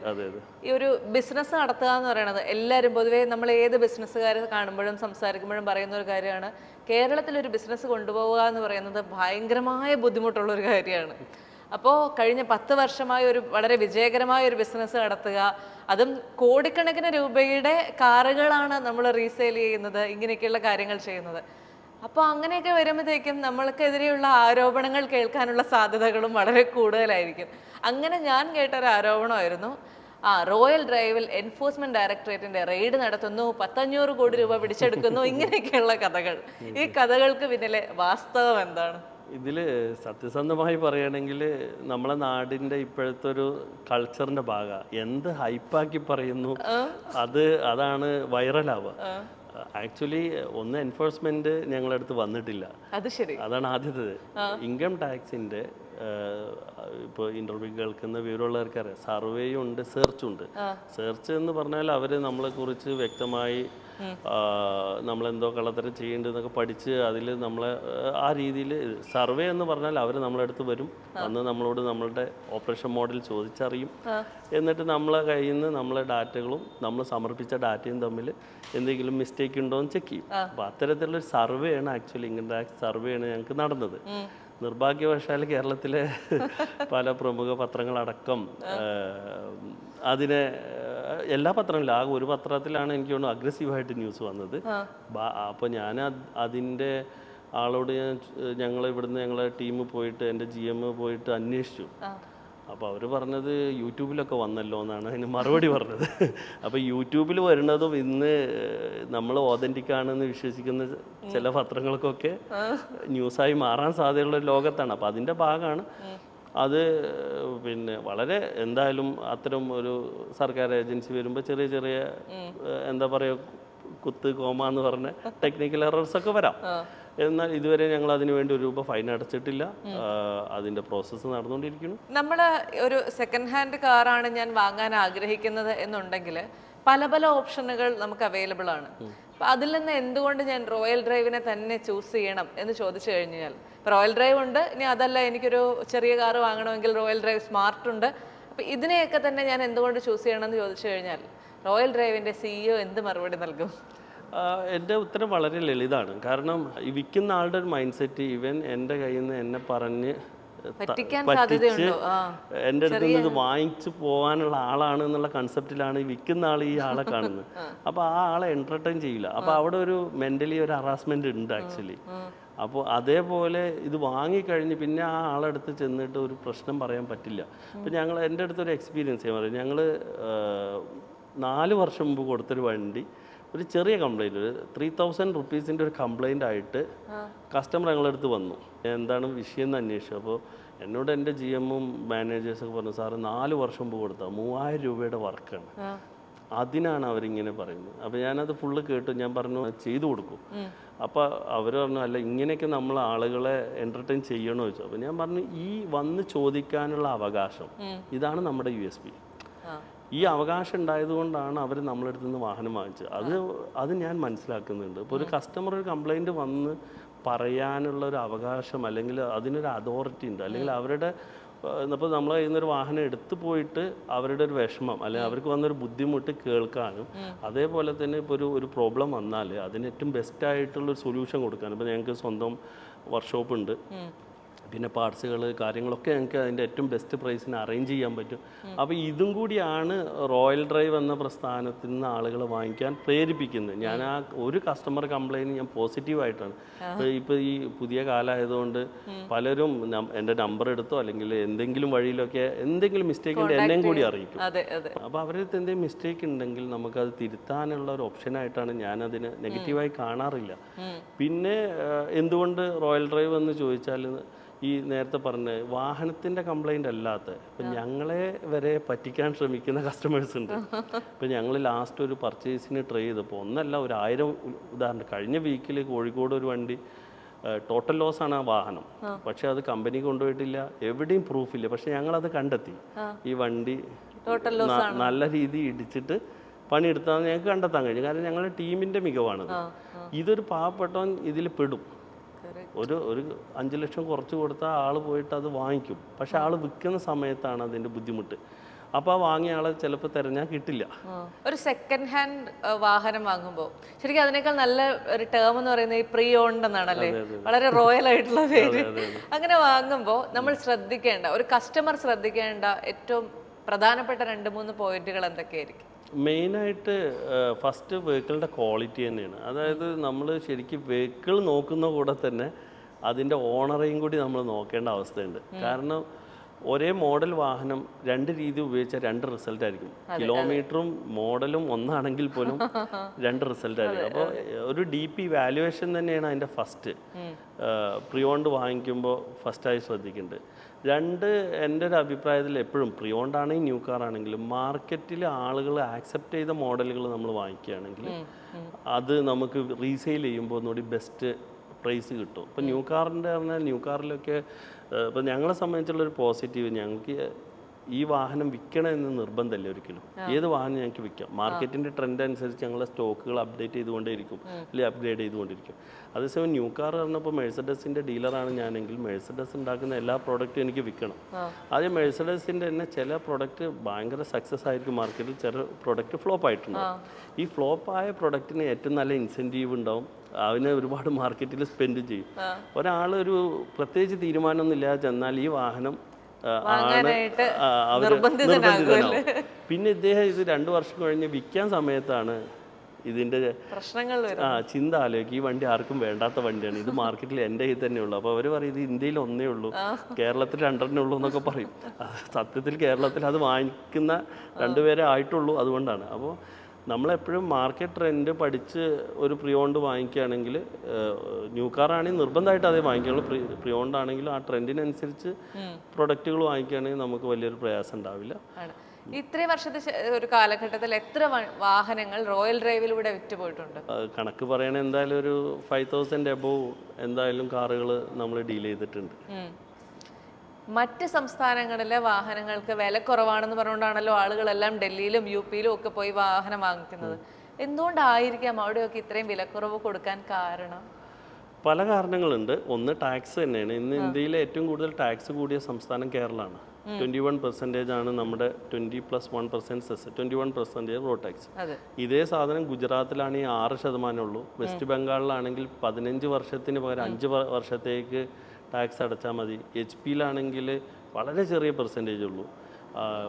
ഈ ഒരു ബിസിനസ് നടത്തുക എന്ന് പറയുന്നത് എല്ലാവരും പൊതുവേ നമ്മൾ ഏത് ബിസിനസ്സുകാരെ കാണുമ്പോഴും സംസാരിക്കുമ്പോഴും പറയുന്ന ഒരു കാര്യമാണ്. കേരളത്തിൽ ഒരു ബിസിനസ് കൊണ്ടുപോവുക എന്ന് പറയുന്നത് ഭയങ്കരമായ ബുദ്ധിമുട്ടുള്ള ഒരു കാര്യമാണ്. അപ്പോൾ കഴിഞ്ഞ 10 വർഷമായി ഒരു വളരെ വിജയകരമായ ഒരു ബിസിനസ് നടത്തുക, അതും കോടിക്കണക്കിന് രൂപയുടെ കാറുകളാണ് നമ്മൾ റീസെയിൽ ചെയ്യുന്നത്, ഇങ്ങനെയൊക്കെയുള്ള കാര്യങ്ങൾ ചെയ്യുന്നത്. അപ്പോൾ അങ്ങനെയൊക്കെ വരുമ്പോഴത്തേക്കും നമ്മൾക്കെതിരെയുള്ള ആരോപണങ്ങൾ കേൾക്കാനുള്ള സാധ്യതകളും വളരെ കൂടുതലായിരിക്കും. അങ്ങനെ ഞാൻ കേട്ട ഒരു ആരോപണമായിരുന്നു, റോയൽ ഡ്രൈവിൽ എൻഫോഴ്സ്മെന്റ് ഡയറക്ടറേറ്റിന്റെ റെയ്ഡ് നടത്തുന്നു, 500 കോടി രൂപ പിടിച്ചെടുക്കുന്നു, ഇങ്ങനെയൊക്കെയുള്ള കഥകൾ. ഈ കഥകൾക്ക് പിന്നിലെ വാസ്തവം എന്താണ്? ഇതിൽ സത്യസന്ധമായി പറയുകയാണെങ്കിൽ നമ്മളെ നാടിൻ്റെ ഇപ്പോഴത്തെ ഒരു കൾച്ചറിൻ്റെ ഭാഗം എന്ത് ഹൈപ്പാക്കി പറയുന്നു അതാണ് വൈറലാവുക. ആക്ച്വലി ഒന്ന് എൻഫോഴ്സ്മെന്റ് ഞങ്ങളുടെ അടുത്ത് വന്നിട്ടില്ല. അതാണ് ആദ്യത്തേത്. ഇൻകം ടാക്സിന്റെ ഇപ്പോൾ ഇന്റർവ്യൂ കേൾക്കുന്ന വിവരമുള്ളവർക്കറിയാം, സർവേയും ഉണ്ട്, സെർച്ചും ഉണ്ട്. സെർച്ച് എന്ന് പറഞ്ഞാൽ അവർ നമ്മളെ കുറിച്ച് വ്യക്തമായി നമ്മളെന്തോ കള്ളത്തരം ചെയ്യേണ്ടതെന്നൊക്കെ പഠിച്ച് അതിൽ നമ്മളെ ആ രീതിയിൽ. സർവേ എന്ന് പറഞ്ഞാൽ അവർ നമ്മളെ അടുത്ത് വരും, വന്ന് നമ്മളോട് നമ്മളുടെ ഓപ്പറേഷൻ മോഡൽ ചോദിച്ചറിയും. എന്നിട്ട് നമ്മളെ കയ്യിൽ നിന്ന് നമ്മളെ ഡാറ്റകളും നമ്മൾ സമർപ്പിച്ച ഡാറ്റയും തമ്മിൽ എന്തെങ്കിലും മിസ്റ്റേക്ക് ഉണ്ടോ എന്ന് ചെക്ക് ചെയ്യും. അപ്പോൾ അത്തരത്തിലുള്ളൊരു സർവേയാണ് ആക്ച്വലി ഇൻകം ടാക്സ് സർവേയാണ് ഞങ്ങൾക്ക് നടന്നത്. നിർഭാഗ്യവശാൽ കേരളത്തിലെ പല പ്രമുഖ പത്രങ്ങളടക്കം അതിനെ എല്ലാ പത്രങ്ങളിലും ആകെ ഒരു പത്രത്തിലാണ് എനിക്ക് തോന്നുന്നു അഗ്രസീവായിട്ട് ന്യൂസ് വന്നത്. അപ്പോൾ ഞാൻ അതിൻ്റെ ആളോട് ഞങ്ങൾ ഇവിടുന്ന് ഞങ്ങളെ ടീം പോയിട്ട് എൻ്റെ GM പോയിട്ട് അന്വേഷിച്ചു. അപ്പോൾ അവർ പറഞ്ഞത് യൂട്യൂബിലൊക്കെ വന്നല്ലോ എന്നാണ് അതിന് മറുപടി പറഞ്ഞത്. അപ്പോൾ യൂട്യൂബിൽ വരുന്നതും ഇന്ന് നമ്മൾ ഓതൻറ്റിക് ആണെന്ന് വിശ്വസിക്കുന്ന ചില പത്രങ്ങൾക്കൊക്കെ ന്യൂസായി മാറാൻ സാധ്യതയുള്ള ലോകത്താണ്. അപ്പോൾ അതിൻ്റെ ഭാഗമാണ് അത്. പിന്നെ വളരെ എന്തായാലും അത്തരം ഒരു സർക്കാർ ഏജൻസി വരുമ്പോൾ ചെറിയ ചെറിയ എന്താ പറയുക കുത്ത് കോമ എന്ന് പറഞ്ഞ ടെക്നിക്കൽ എറേഴ്സ് ഒക്കെ വരാം. എന്നാൽ ഇതുവരെ ഞങ്ങൾ അതിന് വേണ്ടി ഒരു രൂപ ഫൈൻ അടച്ചിട്ടില്ല. അതിൻ്റെ പ്രോസസ്സ് നടന്നുകൊണ്ടിരിക്കുന്നു. നമ്മൾ ഒരു സെക്കൻഡ് ഹാൻഡ് കാറാണ് ഞാൻ വാങ്ങാൻ ആഗ്രഹിക്കുന്നത് എന്നുണ്ടെങ്കിൽ പല പല ഓപ്ഷനുകൾ നമുക്ക് അവൈലബിൾ ആണ്. അപ്പം അതിൽ നിന്ന് എന്തുകൊണ്ട് ഞാൻ റോയൽ ഡ്രൈവിനെ തന്നെ ചൂസ് ചെയ്യണം എന്ന് ചോദിച്ചു കഴിഞ്ഞാൽ, ഇപ്പോൾ റോയൽ ഡ്രൈവ് ഉണ്ട്, ഇനി അതല്ല എനിക്കൊരു ചെറിയ കാറ് വാങ്ങണമെങ്കിൽ റോയൽ ഡ്രൈവ് സ്മാർട്ട് ഉണ്ട്. അപ്പം ഇതിനെയൊക്കെ തന്നെ ഞാൻ എന്തുകൊണ്ട് ചൂസ് ചെയ്യണം എന്ന് ചോദിച്ചു കഴിഞ്ഞാൽ റോയൽ ഡ്രൈവിൻ്റെ CEO എന്ത് മറുപടി നൽകും? എൻ്റെ ഉത്തരം വളരെ ലളിതമാണ്. കാരണം ഈ വിൽക്കുന്ന ആളുടെ ഒരു മൈൻഡ് സെറ്റ് ഈവൻ എൻ്റെ കയ്യിൽ നിന്ന് എന്നെ പറഞ്ഞ് പറ്റിച്ച് എൻ്റെ അടുത്ത് നിന്ന് ഇത് വാങ്ങിച്ചു പോകാനുള്ള ആളാണ് എന്നുള്ള കൺസെപ്റ്റിലാണ് ഈ വിൽക്കുന്ന ആൾ ഈ ആളെ കാണുന്നത്. അപ്പോൾ ആ ആളെ എൻ്റർടൈൻ ചെയ്യില്ല. അപ്പോൾ അവിടെ ഒരു മെൻ്റലി ഒരു ഹറാസ്മെൻ്റ് ഉണ്ട് ആക്ച്വലി. അപ്പോൾ അതേപോലെ ഇത് വാങ്ങിക്കഴിഞ്ഞ് പിന്നെ ആ ആളടുത്ത് ചെന്നിട്ട് ഒരു പ്രശ്നം പറയാൻ പറ്റില്ല. അപ്പോൾ ഞങ്ങൾ എൻ്റെ അടുത്തൊരു എക്സ്പീരിയൻസ് ചെയ്യാൻ പറയും. ഞങ്ങൾ 4 വർഷം മുമ്പ് കൊടുത്തൊരു വണ്ടി ഒരു ചെറിയ കംപ്ലൈൻറ്റ്, ഒരു 3000 റുപ്പീസിൻ്റെ ഒരു കംപ്ലൈൻ്റ് ആയിട്ട് കസ്റ്റമർ ഞങ്ങളുടെ അടുത്ത് വന്നു. എന്താണ് വിഷയം എന്ന് അന്വേഷിച്ചു. അപ്പോൾ എന്നോട് എൻ്റെ GM-ഉം മാനേജേഴ്സൊക്കെ പറഞ്ഞു, സാറ് 4 വർഷം മുമ്പ് കൊടുത്താൽ 3000 രൂപയുടെ വർക്കാണ്, അതിനാണ് അവരിങ്ങനെ പറയുന്നത്. അപ്പോൾ ഞാനത് ഫുള്ള് കേട്ടു. ഞാൻ പറഞ്ഞു ചെയ്തു കൊടുക്കും. അപ്പോൾ അവർ പറഞ്ഞു അല്ല ഇങ്ങനെയൊക്കെ നമ്മൾ ആളുകളെ എൻ്റർടൈൻ ചെയ്യണമെന്ന് ചോദിച്ചു. അപ്പോൾ ഞാൻ പറഞ്ഞു ഈ വന്ന് ചോദിക്കാനുള്ള അവകാശം ഇതാണ് നമ്മുടെ USP. ഈ അവകാശം ഉണ്ടായതുകൊണ്ടാണ് അവർ നമ്മുടെ അടുത്ത് നിന്ന് വാഹനം വാങ്ങിച്ചത്. അത് ഞാൻ മനസ്സിലാക്കുന്നുണ്ട്. ഇപ്പോൾ ഒരു കസ്റ്റമർ ഒരു കംപ്ലൈൻറ്റ് വന്ന് പറയാനുള്ള ഒരു അവകാശം അല്ലെങ്കിൽ അതിനൊരു അതോറിറ്റി ഉണ്ട്. അല്ലെങ്കിൽ അവരുടെ ഇപ്പോൾ നമ്മൾ കയ്യിൽ നിന്നൊരു വാഹനം എടുത്തു പോയിട്ട് അവരുടെ ഒരു വിഷമം അല്ലെങ്കിൽ അവർക്ക് വന്നൊരു ബുദ്ധിമുട്ട് കേൾക്കാനും അതേപോലെ തന്നെ ഇപ്പോൾ ഒരു പ്രോബ്ലം വന്നാൽ അതിന് ഏറ്റവും ബെസ്റ്റായിട്ടുള്ളൊരു സൊല്യൂഷൻ കൊടുക്കാനും. ഇപ്പോൾ ഞങ്ങൾക്ക് സ്വന്തം വർക്ക്ഷോപ്പ് ഉണ്ട്, പിന്നെ പാർട്സുകൾ കാര്യങ്ങളൊക്കെ ഞങ്ങൾക്ക് അതിൻ്റെ ഏറ്റവും ബെസ്റ്റ് പ്രൈസിന് അറേഞ്ച് ചെയ്യാൻ പറ്റും. അപ്പോൾ ഇതും കൂടിയാണ് റോയൽ ഡ്രൈവ് എന്ന പ്രസ്ഥാനത്തിൽ നിന്ന് ആളുകൾ വാങ്ങിക്കാൻ പ്രേരിപ്പിക്കുന്നത്. ഞാൻ ആ ഒരു കസ്റ്റമർ കംപ്ലൈൻറ്റ് ഞാൻ പോസിറ്റീവായിട്ടാണ്. ഇപ്പോൾ ഈ പുതിയ കാലമായതുകൊണ്ട് പലരും എൻ്റെ നമ്പർ എടുത്തോ അല്ലെങ്കിൽ എന്തെങ്കിലും വഴിയിലൊക്കെ എന്തെങ്കിലും മിസ്റ്റേക്ക് ഉണ്ട് എന്നെയും കൂടി അറിയിക്കും. അപ്പോൾ അവരുടെ അടുത്ത് എന്തെങ്കിലും മിസ്റ്റേക്ക് ഉണ്ടെങ്കിൽ നമുക്കത് തിരുത്താനുള്ള ഒരു ഓപ്ഷനായിട്ടാണ് ഞാനതിന് നെഗറ്റീവായി കാണാറില്ല. പിന്നെ എന്തുകൊണ്ട് റോയൽ ഡ്രൈവ് എന്ന് ചോദിച്ചാൽ ഈ നേരത്തെ പറഞ്ഞ വാഹനത്തിൻ്റെ കംപ്ലൈൻ്റ് അല്ലാത്ത ഇപ്പം ഞങ്ങളെ വരെ പറ്റിക്കാൻ ശ്രമിക്കുന്ന കസ്റ്റമേഴ്സ് ഉണ്ട്. ഇപ്പം ഞങ്ങൾ ലാസ്റ്റ് ഒരു പർച്ചേസിന് ട്രൈ ചെയ്തപ്പോൾ ഒന്നല്ല 1000 ഉദാഹരണം. കഴിഞ്ഞ വീക്കിൽ കോഴിക്കോട് ഒരു വണ്ടി ടോട്ടൽ ലോസാണ് ആ വാഹനം. പക്ഷെ അത് കമ്പനി കൊണ്ടുപോയിട്ടില്ല, എവിടെയും പ്രൂഫില്ല. പക്ഷെ ഞങ്ങളത് കണ്ടെത്തി. ഈ വണ്ടി നല്ല രീതിയിൽ ഇടിച്ചിട്ട് പണിയെടുത്താൽ ഞങ്ങൾക്ക് കണ്ടെത്താൻ കഴിഞ്ഞു. കാരണം ഞങ്ങളുടെ ടീമിൻ്റെ മികവാണത്. ഇതൊരു പാവപ്പെട്ടവൻ ഇതിൽ പെടും. ഒരു 5 ലക്ഷം കുറച്ച് കൊടുത്താൽ ആൾ പോയിട്ട് അത് വാങ്ങിക്കും. പക്ഷെ ആൾ വിൽക്കുന്ന സമയത്താണ് അതിൻ്റെ ബുദ്ധിമുട്ട്. അപ്പോൾ ആ വാങ്ങിയ ആളെ ചിലപ്പോൾ തിരഞ്ഞാൽ കിട്ടില്ല. ഒരു സെക്കൻഡ് ഹാൻഡ് വാഹനം വാങ്ങുമ്പോൾ ശരിക്കും അതിനേക്കാൾ നല്ല ഒരു ടേം എന്ന് പറയുന്നത് ഈ പ്രീ ഓൺഡ് എന്നാണല്ലേ, വളരെ റോയൽ ആയിട്ടുള്ള പേര്. അങ്ങനെ വാങ്ങുമ്പോൾ നമ്മൾ ശ്രദ്ധിക്കേണ്ട, ഒരു കസ്റ്റമർ ശ്രദ്ധിക്കേണ്ട ഏറ്റവും പ്രധാനപ്പെട്ട 2-3 പോയിന്റുകൾ എന്തൊക്കെയായിരിക്കും? മെയിനായിട്ട് ഫസ്റ്റ് വെഹിക്കിളിൻ്റെ ക്വാളിറ്റി തന്നെയാണ്. അതായത് നമ്മൾ ശരിക്കും വെഹിക്കിൾ നോക്കുന്ന കൂടെ തന്നെ അതിൻ്റെ ഓണറേയും കൂടി നമ്മൾ നോക്കേണ്ട അവസ്ഥയുണ്ട്. കാരണം ഒരേ മോഡൽ വാഹനം 2 രീതി ഉപയോഗിച്ചാൽ 2 റിസൾട്ട് ആയിരിക്കും. കിലോമീറ്ററും മോഡലും ഒന്നാണെങ്കിൽ പോലും 2 റിസൾട്ട് ആയിരിക്കും. അപ്പോൾ ഒരു DP വാല്യുവേഷൻ തന്നെയാണ് അതിൻ്റെ ഫസ്റ്റ്. പ്രിയോണ്ട് വാങ്ങിക്കുമ്പോൾ ഫസ്റ്റായി ശ്രദ്ധിക്കേണ്ടത്. 2, എൻ്റെ ഒരു അഭിപ്രായത്തിൽ എപ്പോഴും പ്രിയോണ്ടാണെങ്കിൽ ന്യൂ കാർ ആണെങ്കിലും മാർക്കറ്റിൽ ആളുകൾ ആക്സെപ്റ്റ് ചെയ്ത മോഡലുകൾ നമ്മൾ വാങ്ങിക്കുകയാണെങ്കിൽ അത് നമുക്ക് റീസെയിൽ ചെയ്യുമ്പോൾ ഒന്നുകൂടി ബെസ്റ്റ് പ്രൈസ് കിട്ടും. ഇപ്പോൾ ന്യൂ കാറിൻ്റെ പറഞ്ഞാൽ ന്യൂ കാറിലൊക്കെ ഇപ്പോൾ ഞങ്ങളെ സംബന്ധിച്ചുള്ളൊരു പോസിറ്റീവ്, ഞങ്ങൾക്ക് ഈ വാഹനം വിൽക്കണമെന്ന് നിർബന്ധമില്ല ഒരിക്കലും. ഏത് വാഹനം ഞങ്ങൾക്ക് വിൽക്കാം. മാർക്കറ്റിൻ്റെ ട്രെൻഡ് അനുസരിച്ച് ഞങ്ങളെ സ്റ്റോക്കുകൾ അപ്ഡേറ്റ് ചെയ്തുകൊണ്ടേയിരിക്കും, അല്ലെങ്കിൽ അപ്ഗ്രേഡ് ചെയ്തുകൊണ്ടിരിക്കും. അതേസമയം ന്യൂ കാർ പറഞ്ഞപ്പോൾ മെഴ്സഡസിൻ്റെ ഡീലറാണ് ഞാനെങ്കിൽ മെഴ്സഡസ് ഉണ്ടാക്കുന്ന എല്ലാ പ്രോഡക്റ്റും എനിക്ക് വിൽക്കണം. ആദ്യം മെഴ്സഡസിൻ്റെ തന്നെ ചില പ്രോഡക്റ്റ് ഭയങ്കര സക്സസ് ആയിരിക്കും മാർക്കറ്റിൽ, ചില പ്രോഡക്റ്റ് ഫ്ലോപ്പ് ആയിട്ടുണ്ടാവും. ഈ ഫ്ലോപ്പായ പ്രോഡക്റ്റിന് ഏറ്റവും നല്ല ഇൻസെൻറ്റീവ് ഉണ്ടാവും, അവന് ഒരുപാട് മാർക്കറ്റിൽ സ്പെൻഡ് ചെയ്യും. ഒരാൾ ഒരു പ്രത്യേകിച്ച് തീരുമാനമൊന്നും ഇല്ലാതെ ചെന്നാൽ ഈ വാഹനം നിർബന്ധിതനാവും. പിന്നെ ഇദ്ദേഹം ഇത് 2 വർഷം കഴിഞ്ഞ് വിൽക്കാൻ സമയത്താണ് ഇതിൻ്റെ പ്രശ്നങ്ങൾ വരും. ചിന്ത ആലോചിക്കും, ഈ വണ്ടി ആർക്കും വേണ്ടാത്ത വണ്ടിയാണ്, ഇത് മാർക്കറ്റിൽ എൻ്റെ കയ്യിൽ തന്നെ ഉള്ളൂ. അപ്പോൾ അവർ പറയും ഇത് ഇന്ത്യയിൽ ഒന്നേ ഉള്ളൂ, കേരളത്തിൽ 2 ഉള്ളൂ എന്നൊക്കെ പറയും. സത്യത്തിൽ കേരളത്തിൽ അത് വാങ്ങിക്കുന്ന 2 പേരെ ആയിട്ടുള്ളൂ, അതുകൊണ്ടാണ്. അപ്പോൾ നമ്മളെപ്പോഴും മാർക്കറ്റ് ട്രെൻഡ് പഠിച്ച് ഒരു പ്രിയോണ്ട് വാങ്ങിക്കുകയാണെങ്കിൽ, ന്യൂ കാർ ആണെങ്കിൽ നിർബന്ധമായിട്ട് അതേ വാങ്ങിക്കുള്ളൂ. പ്രിയോണ്ട് ആണെങ്കിലും ആ ട്രെൻഡിനനുസരിച്ച് പ്രൊഡക്റ്റുകൾ വാങ്ങിക്കുകയാണെങ്കിൽ നമുക്ക് വലിയൊരു പ്രയാസം ഉണ്ടാവില്ല. ഇത്രയും വർഷത്തെ ഒരു കാലഘട്ടത്തിൽ എത്ര വാഹനങ്ങൾ റോയൽ ഡ്രൈവിലൂടെ വിറ്റുപോയിട്ടുണ്ട്? കണക്ക് പറയണ എന്തായാലും ഒരു 5,000 എബോവ് എന്തായാലും കാറുകൾ നമ്മൾ ഡീൽ ചെയ്തിട്ടുണ്ട്. മറ്റ് സംസ്ഥാനങ്ങളിലെ വാഹനങ്ങൾക്ക് വില കുറവാണെന്ന് പറഞ്ഞുകൊണ്ടാണല്ലോ ആളുകളെല്ലാം ഡൽഹിയിലും UP-യിലും ഒക്കെ പോയി വാഹനം വാങ്ങിക്കുന്നത്. എന്തുകൊണ്ടായിരിക്കാം അവിടെയൊക്കെ ഇത്രയും വിലക്കുറവ് കൊടുക്കാൻ കാരണം? പല കാരണങ്ങളുണ്ട്. ഒന്ന് ടാക്സ് തന്നെയാണ്. ഇന്ന് ഇന്ത്യയിലെ ഏറ്റവും കൂടുതൽ ടാക്സ് കൂടിയ സംസ്ഥാനം കേരളമാണ്. 21% ആണ് നമ്മുടെ 20+1% സെസ്, 21% റോഡ് ടാക്സ്. ഇതേ സാധനം ഗുജറാത്തിലാണെങ്കിൽ 6% ഉള്ളൂ. വെസ്റ്റ് ബംഗാളിലാണെങ്കിൽ 15 വർഷത്തിന് പകരം 5 വർഷത്തേക്ക് ടാക്സ് അടച്ചാൽ മതി. HP-യിലാണെങ്കിൽ വളരെ ചെറിയ പെർസെൻറ്റേജ് ഉള്ളൂ.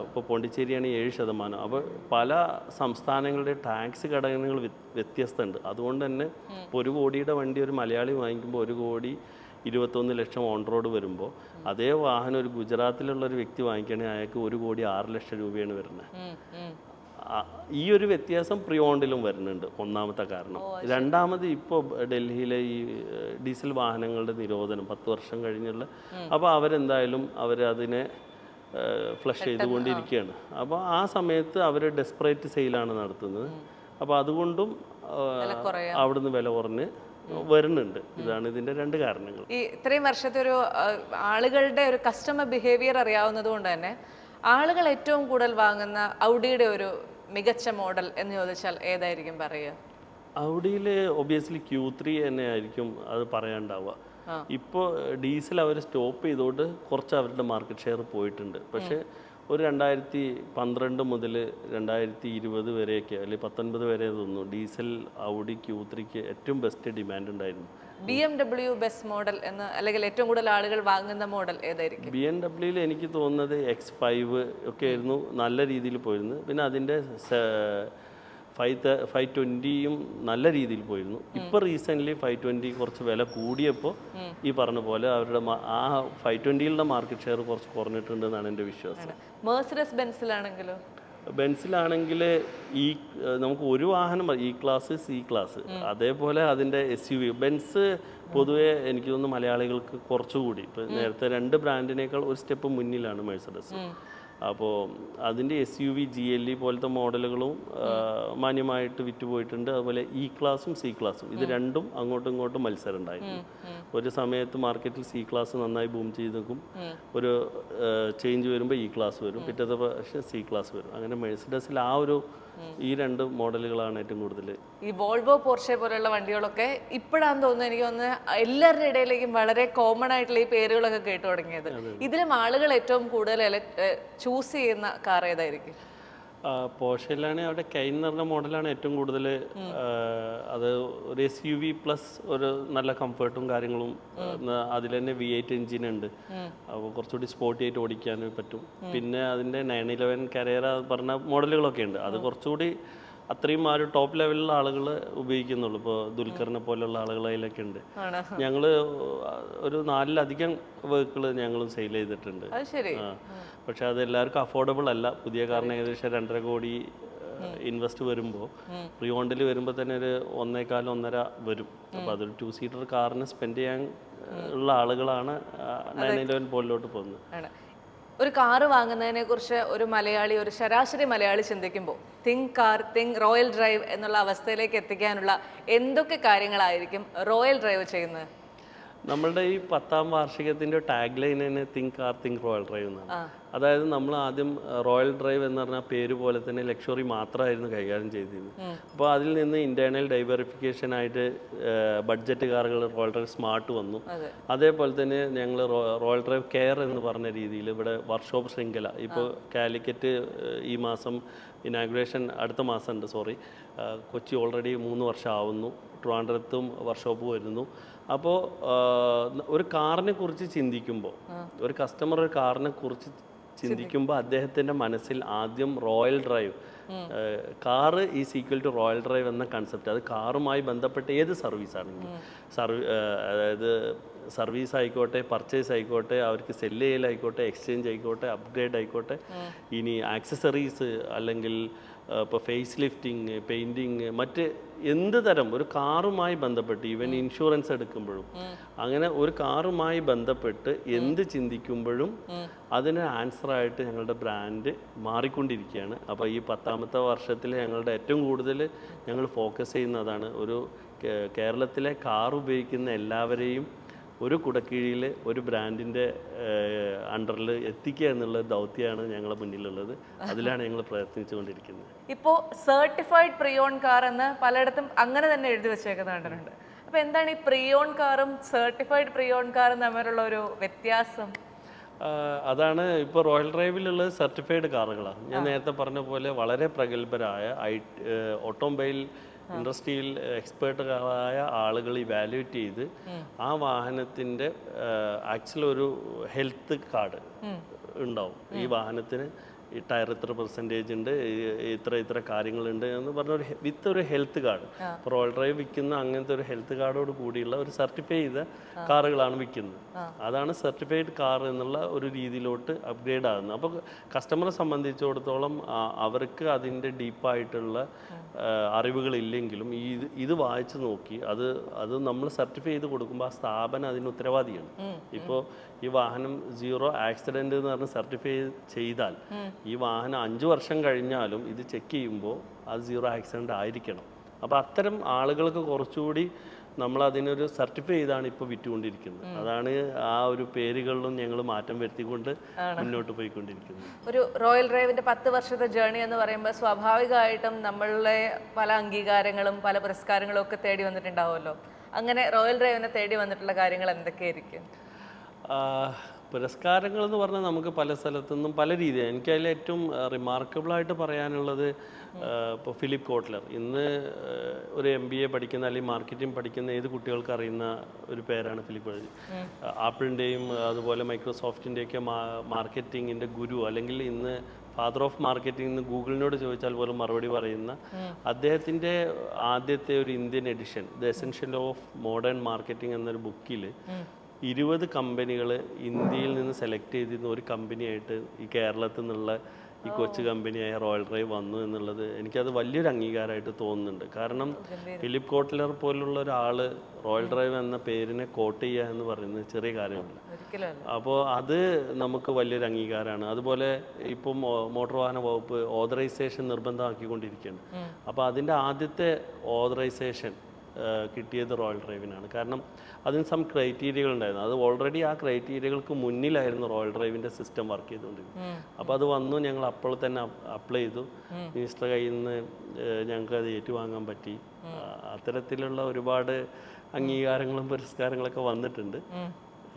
ഇപ്പോൾ പോണ്ടിച്ചേരിയാണ് 7%. അപ്പോൾ പല സംസ്ഥാനങ്ങളുടെ ടാക്സ് ഘടകങ്ങൾ വ്യത്യസ്തമുണ്ട്. അതുകൊണ്ട് തന്നെ 1 കോടിയുടെ വണ്ടി ഒരു മലയാളി വാങ്ങിക്കുമ്പോൾ 1,21 ലക്ഷം ഓൺ റോഡ് വരുമ്പോൾ അതേ വാഹനം ഒരു ഗുജറാത്തിലുള്ള ഒരു വ്യക്തി വാങ്ങിക്കുകയാണെങ്കിൽ അയാൾക്ക് 1,06,00,000 രൂപയാണ് വരുന്നത്. ഈ ഒരു വ്യത്യാസം പ്രിയോണ്ടിലും വരുന്നുണ്ട്, ഒന്നാമത്തെ കാരണം. രണ്ടാമത് ഇപ്പോൾ ഡൽഹിയിലെ ഈ ഡീസൽ വാഹനങ്ങളുടെ നിരോധനം 10 വർഷം കഴിഞ്ഞുള്ള, അപ്പോൾ അവരെന്തായാലും അവരതിനെ ഫ്ലഷ് ചെയ്തുകൊണ്ടിരിക്കുകയാണ്. അപ്പോൾ ആ സമയത്ത് അവർ ഡെസ്പറേറ്റ് സെയിലാണ് നടത്തുന്നത്. അപ്പോൾ അതുകൊണ്ടും അവിടുന്ന് വില കുറഞ്ഞ് വരുന്നുണ്ട്. ഇതാണ് ഇതിൻ്റെ 2 കാരണങ്ങൾ. ഈ ഇത്രയും വർഷത്തെ ഒരു ആളുകളുടെ ഒരു കസ്റ്റമർ ബിഹേവിയർ അറിയാവുന്നത് കൊണ്ട് തന്നെ ആളുകൾ ഏറ്റവും കൂടുതൽ വാങ്ങുന്ന ഔഡിയുടെ ഒരു മികച്ച മോഡൽ എന്ന് ചോദിച്ചാൽ ഏതായിരിക്കും പറയുക? ഔഡിയിൽ ഒബിയസ്ലി Q3 തന്നെ ആയിരിക്കും അത് പറയാണ്ടാവുക. ഇപ്പോൾ ഡീസൽ അവർ സ്റ്റോപ്പ് ചെയ്തുകൊണ്ട് കുറച്ച് അവരുടെ മാർക്കറ്റ് ഷെയർ പോയിട്ടുണ്ട്. പക്ഷേ ഒരു 2012 മുതൽ 2020 വരെയൊക്കെ അല്ലെങ്കിൽ 19 വരെ തോന്നുന്നു ഡീസൽ ഔഡി Q3ക്ക് ഏറ്റവും ബെസ്റ്റ് ഡിമാൻഡ് ഉണ്ടായിരുന്നു. BMW ബെസ്റ്റ് മോഡൽ എന്ന്, അല്ലെങ്കിൽ ഏറ്റവും കൂടുതൽ ആളുകൾ വാങ്ങുന്ന മോഡൽ ഏതായിരിക്കും? BMW-യിൽ എനിക്ക് തോന്നുന്നത് X5 ഒക്കെ ആയിരുന്നു നല്ല രീതിയിൽ പോയിരുന്നത്. പിന്നെ അതിൻ്റെ 520യും നല്ല രീതിയിൽ പോയിരുന്നു. ഇപ്പോൾ റീസെൻ്റ്ലി 520 കുറച്ച് വില കൂടിയപ്പോൾ ഈ പറഞ്ഞ പോലെ അവരുടെ ആ 520യുടെ മാർക്കറ്റ് ഷെയർ കുറച്ച് കുറഞ്ഞിട്ടുണ്ടെന്നാണ് എൻ്റെ വിശ്വാസം. മെർസിഡസ് ബെൻസിലാണെങ്കിലോ? ബെൻസിലാണെങ്കിൽ ഈ നമുക്ക് ഒരു വാഹനം E-Class, C-Class, അതേപോലെ അതിൻ്റെ SUV. ബെൻസ് പൊതുവേ എനിക്ക് തോന്നുന്നു മലയാളികൾക്ക് കുറച്ചുകൂടി ഇപ്പോൾ നേരത്തെ 2 ബ്രാൻഡിനേക്കാൾ ഒരു സ്റ്റെപ്പ് മുന്നിലാണ് മെഴ്സഡസ്. അപ്പോൾ അതിൻ്റെ SUV GLE പോലത്തെ മോഡലുകളും മാന്യമായിട്ട് വിറ്റുപോയിട്ടുണ്ട്. അതുപോലെ E-Class-ഉം C-Class-ഉം ഇത് രണ്ടും അങ്ങോട്ടും ഇങ്ങോട്ടും മത്സരം ഉണ്ടായിരുന്നു. ഒരു സമയത്ത് മാർക്കറ്റിൽ C-Class നന്നായി ബൂം ചെയ്ത് നിൽക്കും, ഒരു ചേഞ്ച് വരുമ്പോൾ E-Class വരും, പിറ്റത്തെ പ്രാവശ്യം C-Class വരും. അങ്ങനെ മെഴ്സിഡസിൽ ആ ഒരു ഈ 2 മോഡലുകളാണ് ഏറ്റവും കൂടുതൽ. ഈ വോൾവോ പോർഷെ പോലെയുള്ള വണ്ടികളൊക്കെ ഇപ്പോഴാന്ന് തോന്നുന്നു, എനിക്ക് തോന്നുന്നത് എല്ലാവരുടെ ഇടയിലേക്കും വളരെ കോമൺ ആയിട്ടുള്ള ഈ പേരുകളൊക്കെ കേട്ടു തുടങ്ങിയത്. ഇതിലും ആളുകൾ ഏറ്റവും കൂടുതൽ ചൂസ് ചെയ്യുന്ന കാർ ഏതായിരിക്കും? പോർഷയിലാണെങ്കിൽ അവിടെ കെയ്ൻ എന്ന് പറഞ്ഞ മോഡലാണ് ഏറ്റവും കൂടുതൽ. അത് ഒരു SUV പ്ലസ് ഒരു നല്ല കംഫർട്ടും കാര്യങ്ങളും, അതിൽ തന്നെ V8 എഞ്ചിൻ ഉണ്ട്. അപ്പോൾ കുറച്ചുകൂടി സ്പോർട്ടി ആയിട്ട് ഓടിക്കാൻ പറ്റും. പിന്നെ അതിൻ്റെ 911 കരേറ പറഞ്ഞ മോഡലുകളൊക്കെ ഉണ്ട്. അത് കുറച്ചുകൂടി അത്രയും ആ ഒരു ടോപ്പ് ലെവലിലുള്ള ആളുകൾ ഉപയോഗിക്കുന്നുള്ളൂ. ഇപ്പോൾ ദുൽഖറിനെ പോലെയുള്ള ആളുകൾ അതിലൊക്കെ ഉണ്ട്. ഞങ്ങൾ ഒരു 4-ലധികം വെഹിക്കിൾ ഞങ്ങളും സെയിൽ ചെയ്തിട്ടുണ്ട്. പക്ഷെ അത് എല്ലാവർക്കും അഫോർഡബിൾ അല്ല. പുതിയ കാറിന് ഏകദേശം 2.5 കോടി ഇൻവെസ്റ്റ് വരുമ്പോൾ പ്രീഓണ്ടിൽ വരുമ്പോൾ തന്നെ ഒരു 1.25-1.5 വരും. അപ്പോൾ അതൊരു 2 സീറ്റർ കാറിന് സ്പെൻഡ് ചെയ്യാൻ ഉള്ള ആളുകളാണ് 911 പോലിലോട്ട് പോകുന്നത്. ഒരു കാറ് വാങ്ങുന്നതിനെ കുറിച്ച് ഒരു മലയാളി, ഒരു ശരാശരി മലയാളി ചിന്തിക്കുമ്പോൾ think car, think royal drive എന്നുള്ള അവസ്ഥയിലേക്ക് എത്തിക്കാനുള്ള എന്തൊക്കെ കാര്യങ്ങളായിരിക്കും റോയൽ ഡ്രൈവ് ചെയ്യുന്നത്? നമ്മളുടെ ഈ 10ാം വാർഷികത്തിൻ്റെ ടാഗ് ലൈൻ തന്നെ think car, think royal drive എന്നാണ്. അതായത് നമ്മൾ ആദ്യം റോയൽ ഡ്രൈവ് എന്ന് പറഞ്ഞാൽ പേര് പോലെ തന്നെ ലക്ഷറി മാത്രമായിരുന്നു കൈകാര്യം ചെയ്തിരുന്നത്. അപ്പോൾ അതിൽ നിന്ന് ഇന്റേണൽ ഡൈവേറിഫിക്കേഷൻ ആയിട്ട് ബഡ്ജറ്റ് കാറുകൾ റോയൽ ഡ്രൈവ് സ്മാർട്ട് വന്നു. അതേപോലെ തന്നെ ഞങ്ങൾ റോയൽ ഡ്രൈവ് കെയർ എന്ന് പറഞ്ഞ രീതിയിൽ ഇവിടെ വർക്ക്ഷോപ്പ് ശൃംഖല, ഇപ്പോൾ കാലിക്കറ്റ് ഈ മാസം ഇനാഗുറേഷൻ അടുത്ത മാസം ഉണ്ട്, കൊച്ചി ഓൾറെഡി 3 വർഷം ആവുന്നു, ട്രിവാൻഡ്രത്തും വർക്ക്ഷോപ്പ് വരുന്നു. അപ്പോൾ ഒരു കാറിനെ കുറിച്ച് ചിന്തിക്കുമ്പോൾ, ഒരു കസ്റ്റമർ ഒരു കാറിനെ കുറിച്ച് ചിന്തിക്കുമ്പോൾ അദ്ദേഹത്തിൻ്റെ മനസ്സിൽ ആദ്യം royal drive, car is equal to royal drive എന്ന കൺസെപ്റ്റ്. അത് കാറുമായി ബന്ധപ്പെട്ട ഏത് സർവീസ് ആണെങ്കിലും, അതായത് സർവീസ് ആയിക്കോട്ടെ, പർച്ചേസ് ആയിക്കോട്ടെ, അവർക്ക് സെല്ല് ചെയ്യലായിക്കോട്ടെ, എക്സ്ചേഞ്ച് ആയിക്കോട്ടെ, അപ്ഗ്രേഡ് ആയിക്കോട്ടെ, ഇനി ആക്സസറീസ് അല്ലെങ്കിൽ ഇപ്പോൾ ഫേസ് ലിഫ്റ്റിംഗ്, പെയിൻറ്റിങ്, മറ്റ് എന്ത് തരം ഒരു കാറുമായി ബന്ധപ്പെട്ട് ഈവൻ ഇൻഷുറൻസ് എടുക്കുമ്പോഴും അങ്ങനെ ഒരു കാറുമായി ബന്ധപ്പെട്ട് എന്ത് ചിന്തിക്കുമ്പോഴും അതിന് ആൻസറായിട്ട് ഞങ്ങളുടെ ബ്രാൻഡ് മാറിക്കൊണ്ടിരിക്കുകയാണ്. അപ്പോൾ ഈ 10ാമത്തെ വർഷത്തിൽ ഞങ്ങളുടെ ഏറ്റവും കൂടുതൽ ഞങ്ങൾ ഫോക്കസ് ചെയ്യുന്നതാണ് ഒരു കേരളത്തിലെ കാർ ഉപയോഗിക്കുന്ന എല്ലാവരെയും ഒരു കുടക്കീഴിൽ ഒരു ബ്രാൻഡിൻ്റെ അണ്ടറിൽ എത്തിക്കുക എന്നുള്ള ദൗത്യമാണ് ഞങ്ങളുടെ മുന്നിലുള്ളത്. അതിലാണ് ഞങ്ങൾ പ്രയത്നിച്ചുകൊണ്ടിരിക്കുന്നത്. ഇപ്പോൾ സർട്ടിഫൈഡ് പ്രീ ഓൺ കാർ എന്ന് പലയിടത്തും അങ്ങനെ തന്നെ എഴുതി വെച്ചേക്കുന്ന കണ്ടിട്ടുണ്ട്. അപ്പോൾ എന്താണ് ഈ പ്രീ ഓൺ കാറും സർട്ടിഫൈഡ് പ്രീ ഓൺ കാറും തമ്മിലുള്ള ഒരു വ്യത്യാസം? അതാണ് ഇപ്പോൾ റോയൽ ഡ്രൈവിലുള്ളത് സർട്ടിഫൈഡ് കാറുകളാണ്. ഞാൻ നേരത്തെ പറഞ്ഞ പോലെ വളരെ പ്രഗത്ഭരായ ഓട്ടോമൊബൈൽ ഇൻഡസ്ട്രിയിൽ എക്സ്പേർട്ടുകളായ ആളുകൾ ഇവാലുവേറ്റ് ചെയ്ത് ആ വാഹനത്തിൻ്റെ ആക്ച്വലി ഒരു ഹെൽത്ത് കാർഡ് ഉണ്ടാവും. ഈ വാഹനത്തിന് ഈ ടയർ ഇത്ര പെർസെൻറ്റേജ് ഉണ്ട്, ഇത്ര കാര്യങ്ങളുണ്ട് എന്ന് പറഞ്ഞ ഒരു വിത്ത് ഒരു ഹെൽത്ത് കാർഡ്. ഇപ്പോൾ റോയൽ ഡ്രൈവ് വിൽക്കുന്ന അങ്ങനത്തെ ഒരു ഹെൽത്ത് കാർഡോട് കൂടിയുള്ള ഒരു സർട്ടിഫൈ ചെയ്ത കാറുകളാണ് വിൽക്കുന്നത്. അതാണ് സർട്ടിഫൈഡ് കാർ എന്നുള്ള ഒരു രീതിയിലോട്ട് അപ്ഗ്രേഡ് ആകുന്നത്. അപ്പോൾ കസ്റ്റമറെ സംബന്ധിച്ചിടത്തോളം അവർക്ക് അതിൻ്റെ ഡീപ്പായിട്ടുള്ള അറിവുകളില്ലെങ്കിലും ഇത് വായിച്ച് നോക്കി അത് നമ്മൾ സർട്ടിഫൈ ചെയ്ത് കൊടുക്കുമ്പോൾ ആ സ്ഥാപനം അതിന് ഉത്തരവാദിയാണ്. ഇപ്പോൾ ഈ വാഹനം 0 ആക്സിഡൻറ്റ് എന്ന് പറഞ്ഞ് സർട്ടിഫൈ ചെയ്താൽ ഈ വാഹനം 5 വർഷം കഴിഞ്ഞാലും ഇത് ചെക്ക് ചെയ്യുമ്പോൾ അത് 0 ആക്സിഡൻ്റ് ആയിരിക്കണം. അപ്പോൾ അത്തരം ആളുകൾക്ക് കുറച്ചുകൂടി നമ്മൾ അതിനൊരു സർട്ടിഫൈ ചെയ്താണ് ഇപ്പോൾ വിറ്റുകൊണ്ടിരിക്കുന്നത്. അതാണ് ആ ഒരു പേരുകളിലും ഞങ്ങൾ മാറ്റം വരുത്തിക്കൊണ്ട് മുന്നോട്ട് പോയിക്കൊണ്ടിരിക്കുന്നത്. ഒരു റോയൽ ഡ്രൈവിൻ്റെ 10 വർഷത്തെ ജേർണി എന്ന് പറയുമ്പോൾ സ്വാഭാവികമായിട്ടും നമ്മളുടെ പല അംഗീകാരങ്ങളും പല പുരസ്കാരങ്ങളും ഒക്കെ തേടി വന്നിട്ടുണ്ടാവുമല്ലോ. അങ്ങനെ റോയൽ ഡ്രൈവിനെ തേടി വന്നിട്ടുള്ള കാര്യങ്ങൾ എന്തൊക്കെയായിരിക്കും? പുരസ്കാരങ്ങൾ എന്ന് പറഞ്ഞാൽ നമുക്ക് പല സ്ഥലത്തു നിന്നും പല രീതിയാണ്. എനിക്കതിൽ ഏറ്റവും റിമാർക്കബിളായിട്ട് പറയാനുള്ളത് ഇപ്പോൾ ഫിലിപ്പ് കോട്ട്ലർ, ഇന്ന് ഒരു MBA പഠിക്കുന്ന അല്ലെങ്കിൽ മാർക്കറ്റിംഗ് പഠിക്കുന്ന ഏത് കുട്ടികൾക്ക് അറിയുന്ന ഒരു പേരാണ് ഫിലിപ്പ്. ആപ്പിളിൻ്റെയും അതുപോലെ മൈക്രോസോഫ്റ്റിൻ്റെയൊക്കെ മാർക്കറ്റിങ്ങിൻ്റെ ഗുരു, അല്ലെങ്കിൽ ഇന്ന് ഫാദർ ഓഫ് മാർക്കറ്റിംഗ് എന്ന് ഗൂഗിളിനോട് ചോദിച്ചാൽ പോലും മറുപടി പറയുന്ന അദ്ദേഹത്തിൻ്റെ ആദ്യത്തെ ഒരു Indian edition the essential of modern marketing എന്നൊരു ബുക്കിൽ 20 കമ്പനികൾ ഇന്ത്യയിൽ നിന്ന് സെലക്ട് ചെയ്തിരുന്ന ഒരു കമ്പനിയായിട്ട് ഈ കേരളത്തിൽ നിന്നുള്ള ഈ കൊച്ചു കമ്പനിയായ റോയൽ ഡ്രൈവ് വന്നു എന്നുള്ളത് എനിക്കത് വലിയൊരു അംഗീകാരമായിട്ട് തോന്നുന്നുണ്ട്. കാരണം ഫിലിപ്പ് കോട്ട്ലർ പോലുള്ള ഒരാൾ റോയൽ ഡ്രൈവ് എന്ന പേരിനെ കോട്ട് ചെയ്യുക എന്ന് പറയുന്നത് ചെറിയ കാര്യമല്ല. അപ്പോൾ അത് നമുക്ക് വലിയൊരു അംഗീകാരമാണ്. അതുപോലെ ഇപ്പം മോട്ടോർ വാഹന വകുപ്പ് ഓതറൈസേഷൻ നിർബന്ധമാക്കിക്കൊണ്ടിരിക്കുകയാണ്. അപ്പോൾ അതിൻ്റെ ആദ്യത്തെ ഓതറൈസേഷൻ കിട്ടിയത് റോയൽ ഡ്രൈവിനാണ്. കാരണം അതിന് സം ക്രൈറ്റീരിയകൾ ഉണ്ടായിരുന്നു. അത് ഓൾറെഡി ആ ക്രൈറ്റീരിയകൾക്ക് മുന്നിലായിരുന്നു റോയൽ ഡ്രൈവിൻ്റെ സിസ്റ്റം വർക്ക് ചെയ്തുകൊണ്ടിരുന്നത്. അപ്പോൾ അത് വന്നു, ഞങ്ങൾ അപ്പോൾ തന്നെ അപ്ലൈ ചെയ്തു. മിനിസ്റ്റർ കയ്യിൽ നിന്ന് ഞങ്ങൾക്ക് അത് ഏറ്റുവാങ്ങാൻ പറ്റി. അത്തരത്തിലുള്ള ഒരുപാട് അംഗീകാരങ്ങളും പുരസ്കാരങ്ങളൊക്കെ വന്നിട്ടുണ്ട്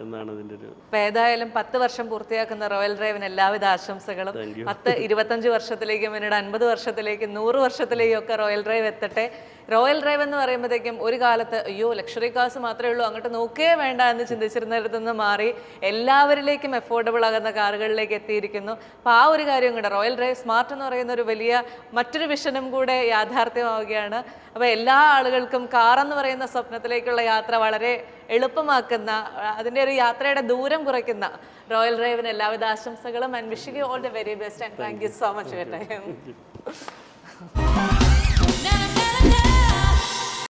എന്നാണ് ഇതിൻ്റെ ഒരു. ഏതായാലും 10 വർഷം പൂർത്തിയാക്കുന്ന റോയൽ ഡ്രൈവിന് എല്ലാവിധ ആശംസകളും. 10, 25 വർഷത്തിലേക്കും പിന്നീട് 50 വർഷത്തിലേക്കും 100 വർഷത്തിലേക്കും ഒക്കെ റോയൽ ഡ്രൈവ് എത്തട്ടെ. റോയൽ ഡ്രൈവ് എന്ന് പറയുമ്പോഴത്തേക്കും ഒരു കാലത്ത് അയ്യോ ലക്ഷറി കാർസ് മാത്രമേ ഉള്ളൂ, അങ്ങോട്ട് നോക്കേ വേണ്ട എന്ന് ചിന്തിച്ചിരുന്നിടത്തു നിന്ന് മാറി എല്ലാവരിലേക്കും എഫോർഡബിൾ ആകുന്ന കാറുകളിലേക്ക് എത്തിയിരിക്കുന്നു. അപ്പോൾ ആ ഒരു കാര്യം കൂടെ റോയൽ ഡ്രൈവ് സ്മാർട്ട് എന്ന് പറയുന്ന ഒരു വലിയ മറ്റൊരു വിഷനും കൂടെ യാഥാർത്ഥ്യമാവുകയാണ്. അപ്പോൾ എല്ലാ ആളുകൾക്കും കാർ എന്ന് പറയുന്ന സ്വപ്നത്തിലേക്കുള്ള യാത്ര വളരെ എളുപ്പമാക്കുന്ന, അതിൻ്റെ ഒരു യാത്രയുടെ ദൂരം കുറയ്ക്കുന്ന റോയൽ ഡ്രൈവിന് എല്ലാവിധ ആശംസകളും. And wishing you all the very best and thank you so much for your time.